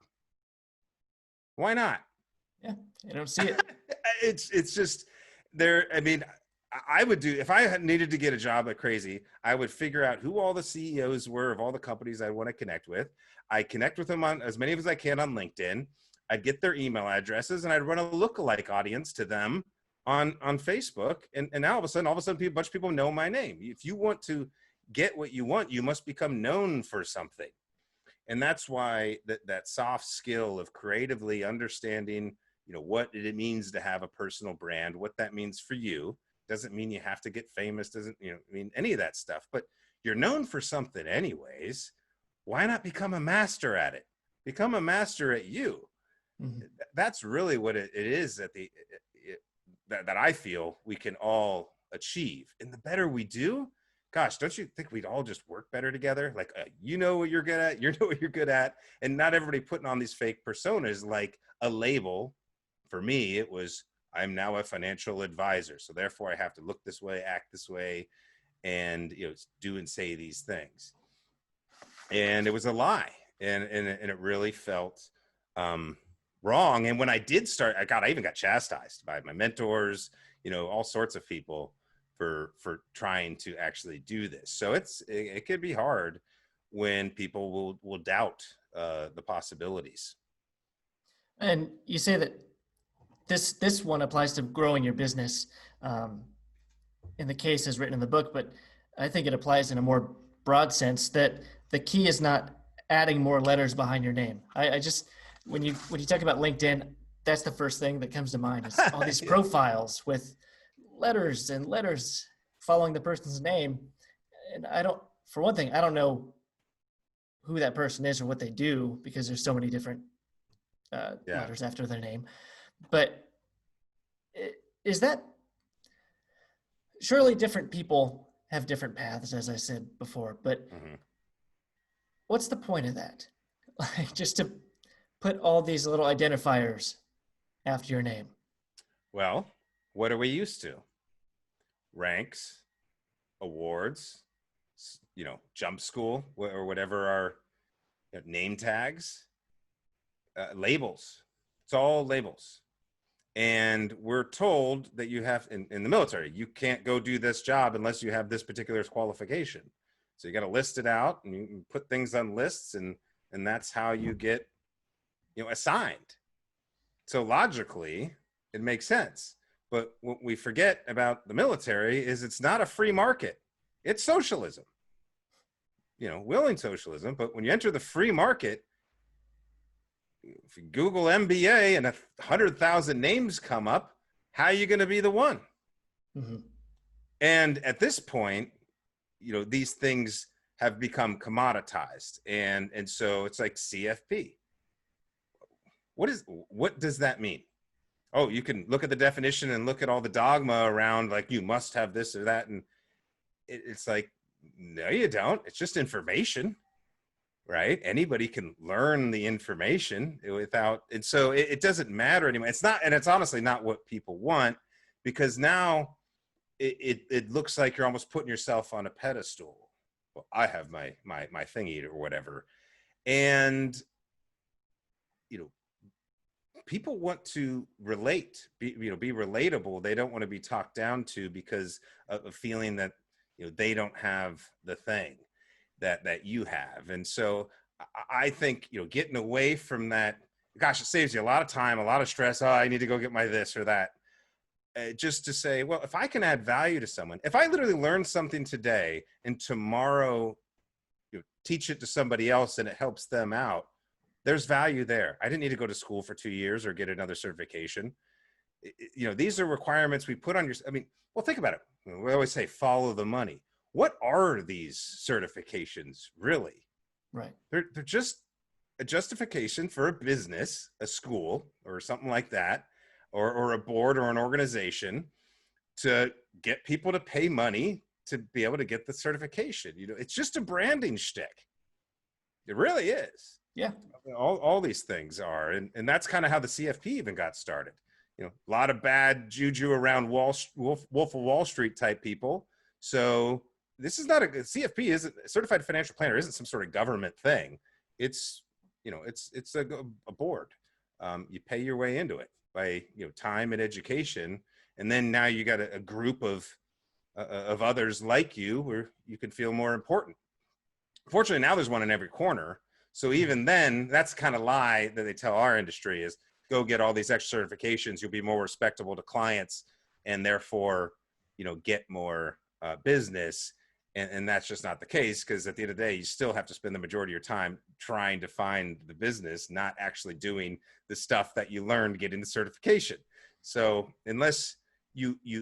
Why not? Yeah, I don't see it. It's just there. I would do, if I needed to get a job like crazy, I would figure out who all the CEOs were of all the companies I want to connect with. I connect with them on as many as I can on LinkedIn. I'd get their email addresses and I'd run a lookalike audience to them on Facebook. And now all of a sudden, a bunch of people know my name. If you want to get what you want, you must become known for something. And that's why that soft skill of creatively understanding, what it means to have a personal brand, what that means for you. Doesn't mean you have to get famous, doesn't mean any of that stuff, but you're known for something anyways. Why not become a master at it? Become a master at you. Mm-hmm. That's really what it is that I feel we can all achieve. And the better we do, gosh, don't you think we'd all just work better together? Like, you know what you're good at, you know what you're good at, and not everybody putting on these fake personas like a label. For me, it was, I'm now a financial advisor, so therefore I have to look this way, act this way, and do and say these things. And it was a lie, and it really felt wrong. And when I did start, I even got chastised by my mentors, all sorts of people for trying to actually do this. So it could be hard when people will doubt the possibilities. And you say that this one applies to growing your business in the case as written in the book, but I think it applies in a more broad sense that the key is not adding more letters behind your name. I just, when you talk about LinkedIn, that's the first thing that comes to mind is all these profiles with letters and letters following the person's name. And for one thing, I don't know who that person is or what they do because there's so many different Yeah. letters after their name. But is that surely different people have different paths, as I said before, but what's the point of that? Like just to put all these little identifiers after your name. Well, what are we used to? Ranks, awards, jump school, or whatever our name tags, labels. It's all labels. And we're told that you have, in the military, you can't go do this job unless you have this particular qualification. So you got to list it out, and you put things on lists, and that's how you get, assigned. So logically, it makes sense. But what we forget about the military is it's not a free market. It's socialism, willing socialism. But when you enter the free market, if you Google MBA and 100,000 names come up, how are you going to be the one? And at this point, these things have become commoditized. And so it's like CFP. What does that mean? Oh, you can look at the definition and look at all the dogma around, like, you must have this or that. And it's like, no, you don't. It's just information, right? Anybody can learn the information without, and so it doesn't matter anymore. It's not, and it's honestly not what people want, because now it looks like you're almost putting yourself on a pedestal. Well, I have my thingy or whatever. And, people want to relate, be relatable. They don't want to be talked down to because of a feeling that, they don't have the thing that you have. And so I think, getting away from that, gosh, it saves you a lot of time, a lot of stress. Oh, I need to go get my this or that. Just to say, well, if I can add value to someone, if I literally learn something today and tomorrow teach it to somebody else and it helps them out, there's value there. I didn't need to go to school for 2 years or get another certification. These are requirements we put on your, well, think about it. We always say, follow the money. What are these certifications really? Right. They're just a justification for a business, a school, or something like that, or a board or an organization to get people to pay money to be able to get the certification. It's just a branding shtick. It really is. Yeah. All these things are. And that's kind of how the CFP even got started. A lot of bad juju around Wolf of Wall Street type people. So this is not CFP isn't, certified financial planner isn't some sort of government thing. It's, it's a board. You pay your way into it by, time and education. And then now you got a group of others like you where you can feel more important. Fortunately, now there's one in every corner. So even then, that's the kind of lie that they tell our industry is, go get all these extra certifications. You'll be more respectable to clients and therefore, get more business. And that's just not the case, because at the end of the day, you still have to spend the majority of your time trying to find the business, not actually doing the stuff that you learned getting the certification. So unless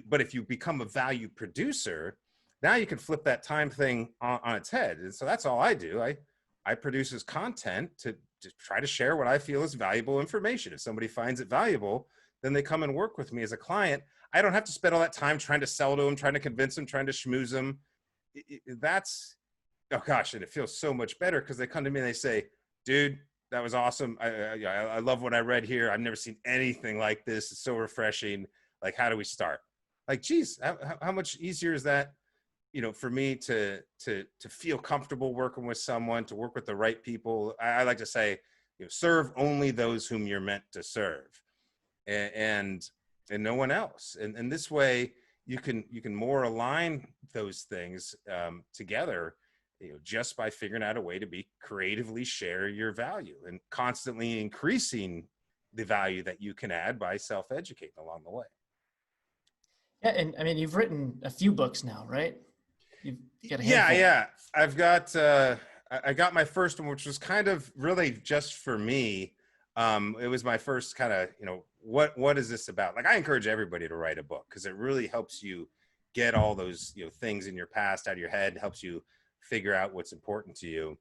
but if you become a value producer, now you can flip that time thing on its head. And so that's all I do. I produce as content to try to share what I feel is valuable information. If somebody finds it valuable, then they come and work with me as a client. I don't have to spend all that time trying to sell to them, trying to convince them, trying to schmooze them. That's, oh gosh, and it feels so much better because they come to me and they say, dude, that was awesome. I love what I read here. I've never seen anything like this. It's so refreshing. Like, how do we start? Like, geez, how much easier is that? For me to feel comfortable working with someone, to work with the right people. I like to say, serve only those whom you're meant to serve, and no one else. And this way, you can more align those things together, just by figuring out a way to be creatively share your value and constantly increasing the value that you can add by self-educating along the way. Yeah, and you've written a few books now, right? You've got a handful. Yeah. I've got I got my first one, which was kind of really just for me. It was my first kind of, what is this about? Like, I encourage everybody to write a book because it really helps you get all those, things in your past out of your head, helps you figure out what's important to you.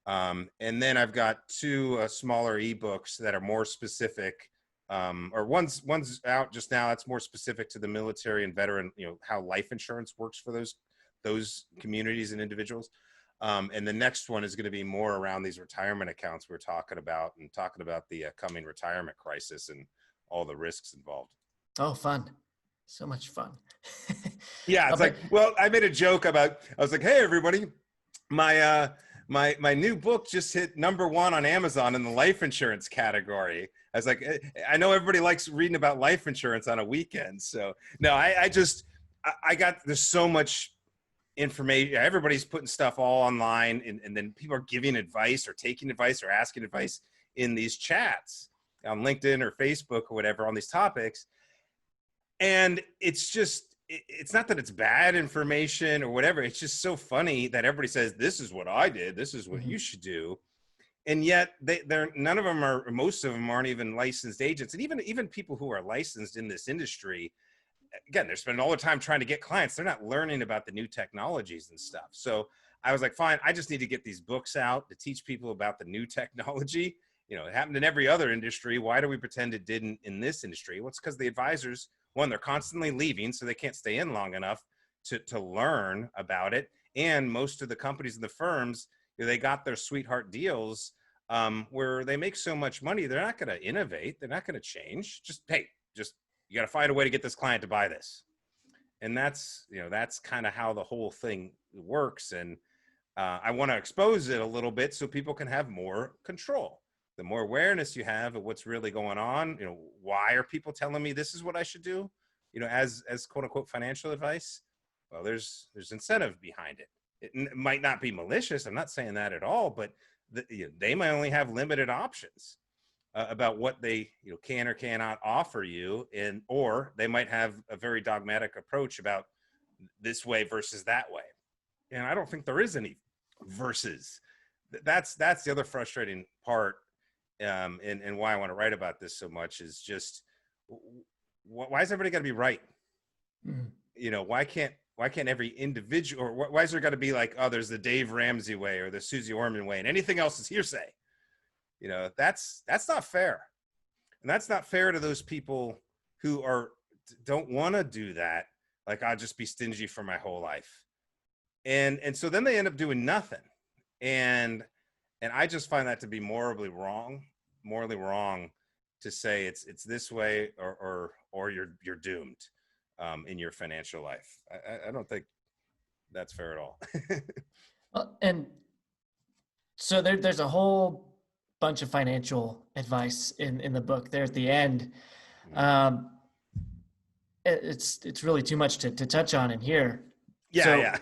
And then I've got two smaller ebooks that are more specific, or one's out just now. That's more specific to the military and veteran, how life insurance works for those communities and individuals. And the next one is going to be more around these retirement accounts we're talking about, and talking about the coming retirement crisis and all the risks involved. Oh, fun. So much fun. Yeah, it's like, well, I made a joke about, I was like, hey, everybody, my new book just hit #1 on Amazon in the life insurance category. I was like, I know everybody likes reading about life insurance on a weekend. So no, I got, there's so much information. Everybody's putting stuff all online, and then people are giving advice or taking advice or asking advice in these chats on LinkedIn or Facebook or whatever on these topics. And it's not that it's bad information or whatever. It's just so funny that everybody says, this is what I did, this is what you should do. And yet none of them are, most of them aren't even licensed agents. And even people who are licensed in this industry, again, they're spending all their time trying to get clients. They're not learning about the new technologies and stuff. So I was like, fine, I just need to get these books out to teach people about the new technology. It happened in every other industry. Why do we pretend it didn't in this industry? Well, it's because the advisors, one, they're constantly leaving, so they can't stay in long enough to learn about it. And most of the companies and the firms, they got their sweetheart deals where they make so much money, they're not going to innovate. They're not going to change. You got to find a way to get this client to buy this. And that's kind of how the whole thing works. And I want to expose it a little bit so people can have more control. The more awareness you have of what's really going on, why are people telling me this is what I should do, as quote unquote financial advice? Well, there's incentive behind it. It might not be malicious. I'm not saying that at all, but they might only have limited options about what they can or cannot offer you, or they might have a very dogmatic approach about this way versus that way. And I don't think there is any versus. That's the other frustrating part. And why I want to write about this so much is just, why is everybody got to be right? Mm-hmm. Why can't every individual, or why is there got to be like, oh, there's the Dave Ramsey way or the Susie Orman way, and anything else is hearsay? That's not fair. And that's not fair to those people who don't want to do that. Like, I'll just be stingy for my whole life. And so then they end up doing nothing. And I just find that to be morally wrong to say it's this way or you're doomed in your financial life. I don't think that's fair at all. Well, and so there's a whole bunch of financial advice in the book there at the end. It's really too much to touch on in here. Yeah.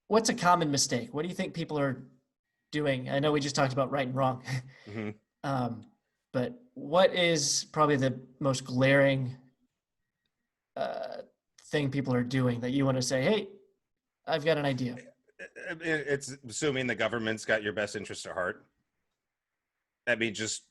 What's a common mistake? What do you think people are doing? I know we just talked about right and wrong, but what is probably the most glaring thing people are doing that you want to say, hey, I've got an idea? It's assuming the government's got your best interest at heart. I mean, just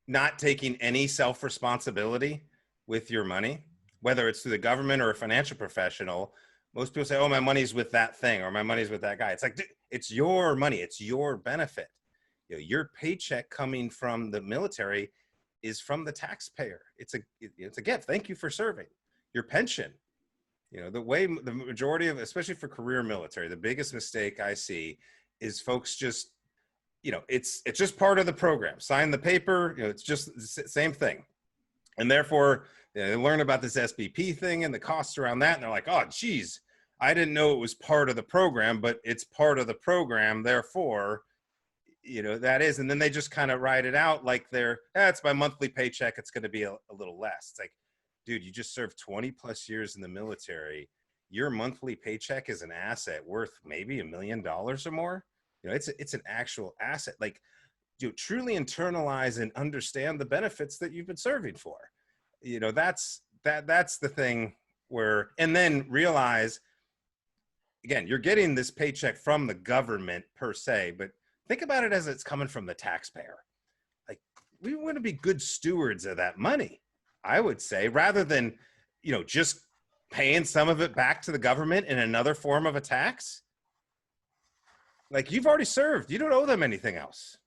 not taking any self-responsibility with your money, whether it's through the government or a financial professional. Most people say, oh, my money's with that thing, or my money's with that guy. It's like, dude, it's your money. It's your benefit. Your paycheck coming from the military is from the taxpayer. It's a gift. Thank you for serving. Your pension, the way the majority of, especially for career military, the biggest mistake I see is folks just, it's just part of the program. Sign the paper. It's just the same thing. And therefore, they learn about this SBP thing and the costs around that. And they're like, oh, geez, I didn't know it was part of the program, but it's part of the program. Therefore, that is. And then they just kind of ride it out like it's my monthly paycheck. It's going to be a little less. It's like, dude, you just served 20 plus years in the military. Your monthly paycheck is an asset worth maybe $1 million or more. It's an actual asset. Like, truly internalize and understand the benefits that you've been serving for. That's the thing where, and then realize, again, you're getting this paycheck from the government per se, but think about it as it's coming from the taxpayer. Like, we want to be good stewards of that money, I would say, rather than, just paying some of it back to the government in another form of a tax. Like, you've already served. You don't owe them anything else.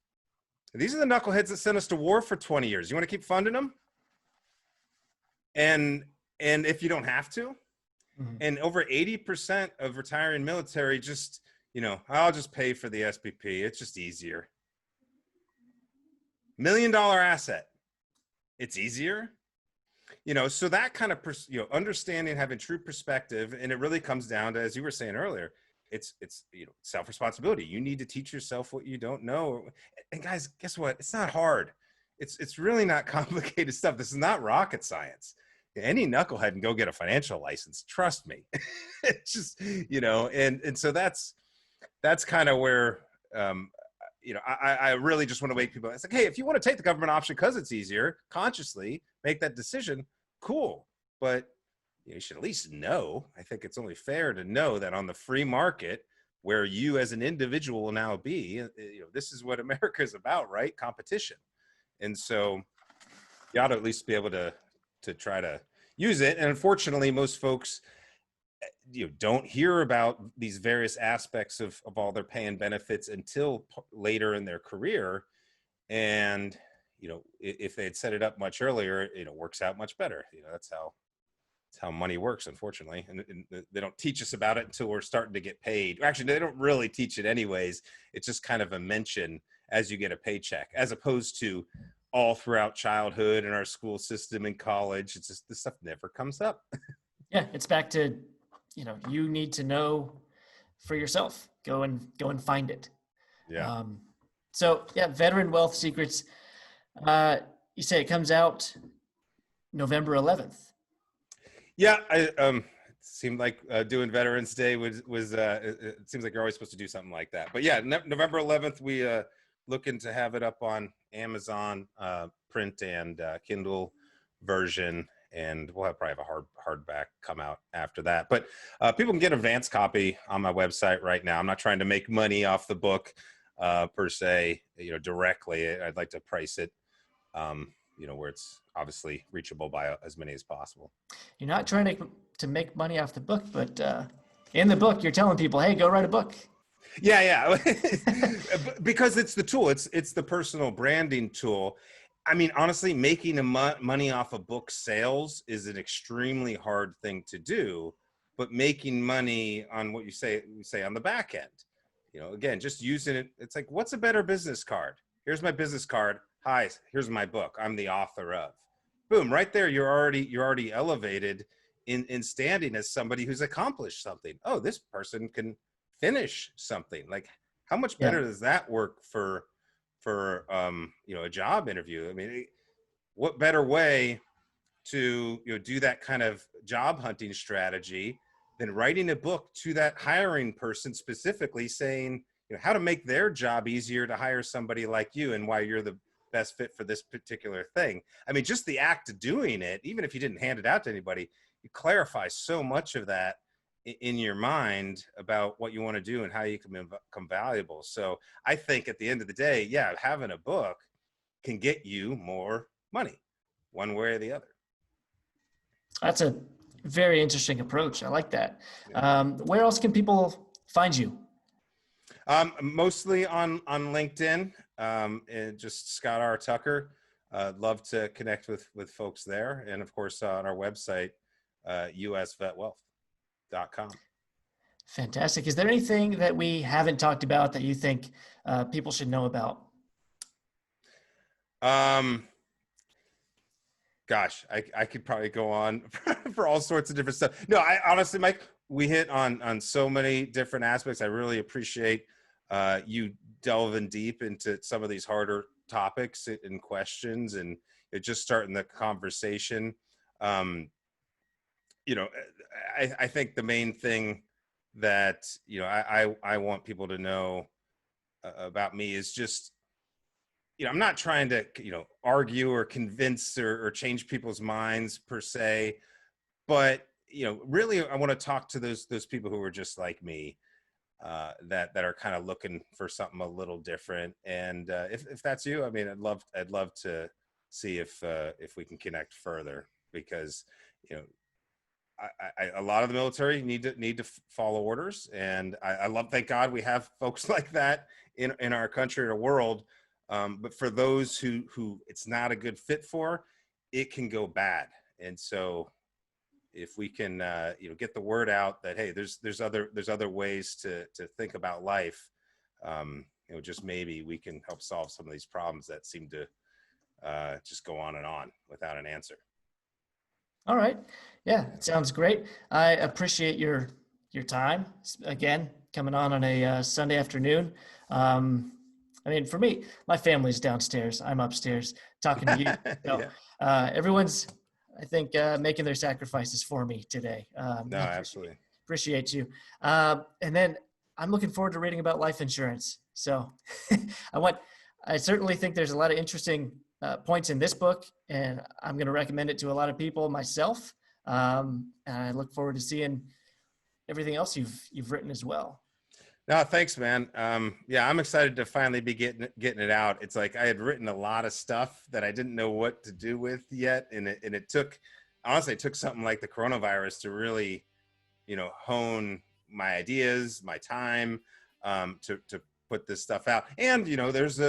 These are the knuckleheads that sent us to war for 20 years. You want to keep funding them? And if you don't have to, and over 80% of retiring military just, I'll just pay for the SPP. It's just easier. $1 million asset. It's easier. So that kind of, understanding, having true perspective, and it really comes down to, as you were saying earlier, it's self-responsibility. You need to teach yourself what you don't know. And guys, guess what? It's not hard. It's really not complicated stuff. This is not rocket science. Any knucklehead can go get a financial license. Trust me. It's just, and so that's kind of where, I really just want to wake people. It's like, hey, if you want to take the government option because it's easier, consciously make that decision. Cool. But you should at least know. I think it's only fair to know that on the free market, where you as an individual will now be, this is what America is about, right? Competition. And so you ought to at least be able to try to use it. And unfortunately, most folks don't hear about these various aspects of all their pay and benefits until later in their career. And if they had set it up much earlier, it works out much better. That's how money works, unfortunately. And they don't teach us about it until we're starting to get paid. Actually, they don't really teach it anyways. It's just kind of a mention as you get a paycheck, as opposed to all throughout childhood and our school system and college. It's just, this stuff never comes up. Yeah, it's back to, you need to know for yourself. Go and find it. Yeah. So yeah, Veteran Wealth Secrets. You say it comes out November 11th. Yeah, it seemed like doing Veterans Day was it seems like you're always supposed to do something like that. But yeah, November 11th, we looking to have it up on Amazon, print and Kindle version, and we'll probably have a hardback come out after that. But people can get an advance copy on my website right now. I'm not trying to make money off the book per se, directly. I'd like to price it, where it's obviously reachable by as many as possible. You're not trying to make money off the book, but in the book, you're telling people, hey, go write a book. Yeah. Because it's the tool. It's the personal branding tool. I mean, honestly, making money off of book sales is an extremely hard thing to do, but making money on what you say on the back end, again, just using it. It's like, what's a better business card? Here's my business card. Hi, here's my book. I'm the author of. Boom, right there. You're already elevated in standing as somebody who's accomplished something. Oh, this person can finish something. Like, how much better does that work for a job interview? I mean, what better way to do that kind of job hunting strategy than writing a book to that hiring person, specifically saying how to make their job easier to hire somebody like you and why you're the best fit for this particular thing. I mean, just the act of doing it, even if you didn't hand it out to anybody, you clarify so much of that in your mind about what you want to do and how you can become valuable. So I think at the end of the day, yeah, having a book can get you more money one way or the other. That's a very interesting approach. I like that. Where else can people find you? Mostly on LinkedIn, and just Scott R. Tucker. Love to connect with folks there. And of course, on our website, usvetwealth.com. Fantastic. Is there anything that we haven't talked about that you think people should know about? Gosh, I could probably go on for all sorts of different stuff. No, I honestly, Mike, we hit on so many different aspects. I really appreciate you delving deep into some of these harder topics and questions, and just starting the conversation. I think the main thing that I want people to know about me is just, I'm not trying to argue or convince or change people's minds per se, but really I want to talk to those people who are just like me, that are kind of looking for something a little different. And if that's you, I mean, I'd love to see if we can connect further, because a lot of the military need to follow orders, and thank God we have folks like that in our country or world. But for those who it's not a good fit for, it can go bad. And so if we can get the word out that, hey, there's other ways to think about life, just maybe we can help solve some of these problems that seem to just go on and on without an answer. All right. Yeah, it sounds great. I appreciate your time again, coming on a Sunday afternoon. I mean, for me, my family's downstairs. I'm upstairs talking to you. So everyone's, I think, making their sacrifices for me today. No, absolutely. Appreciate you. And then I'm looking forward to reading about life insurance. So I certainly think there's a lot of interesting points in this book, and I'm going to recommend it to a lot of people myself. And I look forward to seeing everything else you've written as well. No, thanks, man. I'm excited to finally be getting it out. It's like I had written a lot of stuff that I didn't know what to do with yet, and it took something like the coronavirus to really, hone my ideas, my time, to put this stuff out. And there's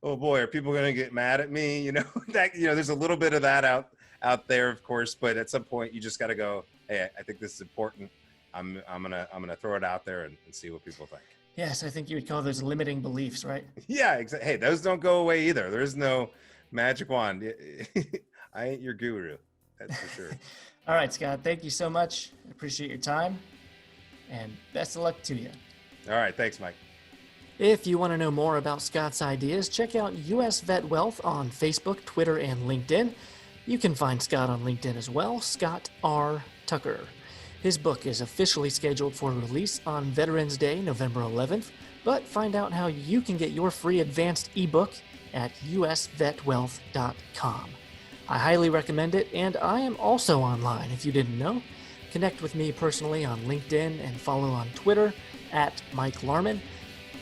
oh boy, are people going to get mad at me? There's a little bit of that out there, of course. But at some point, you just got to go, hey, I think this is important. I'm gonna throw it out there and see what people think. Yes, I think you would call those limiting beliefs, right? Yeah, exactly. Hey, those don't go away either. There is no magic wand. I ain't your guru, that's for sure. All right, Scott. Thank you so much. I appreciate your time, and best of luck to you. All right, thanks, Mike. If you want to know more about Scott's ideas, check out US Vet Wealth on Facebook, Twitter, and LinkedIn. You can find Scott on LinkedIn as well, Scott R. Tucker. His book is officially scheduled for release on Veterans Day, November 11th, but find out how you can get your free advanced ebook at usvetwealth.com. I highly recommend it, and I am also online if you didn't know. Connect with me personally on LinkedIn and follow on Twitter at Mike Lahrman.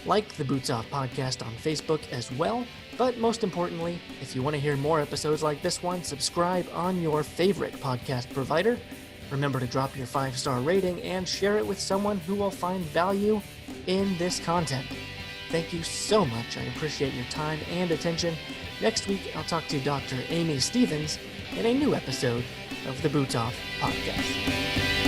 Like the Boots Off podcast on Facebook as well, but most importantly, if you want to hear more episodes like this one, subscribe on your favorite podcast provider. Remember to drop your 5-star rating and share it with someone who will find value in this content. Thank you so much. I appreciate your time and attention. Next week, I'll talk to Dr. Amy Stevens in a new episode of the Boots Off podcast.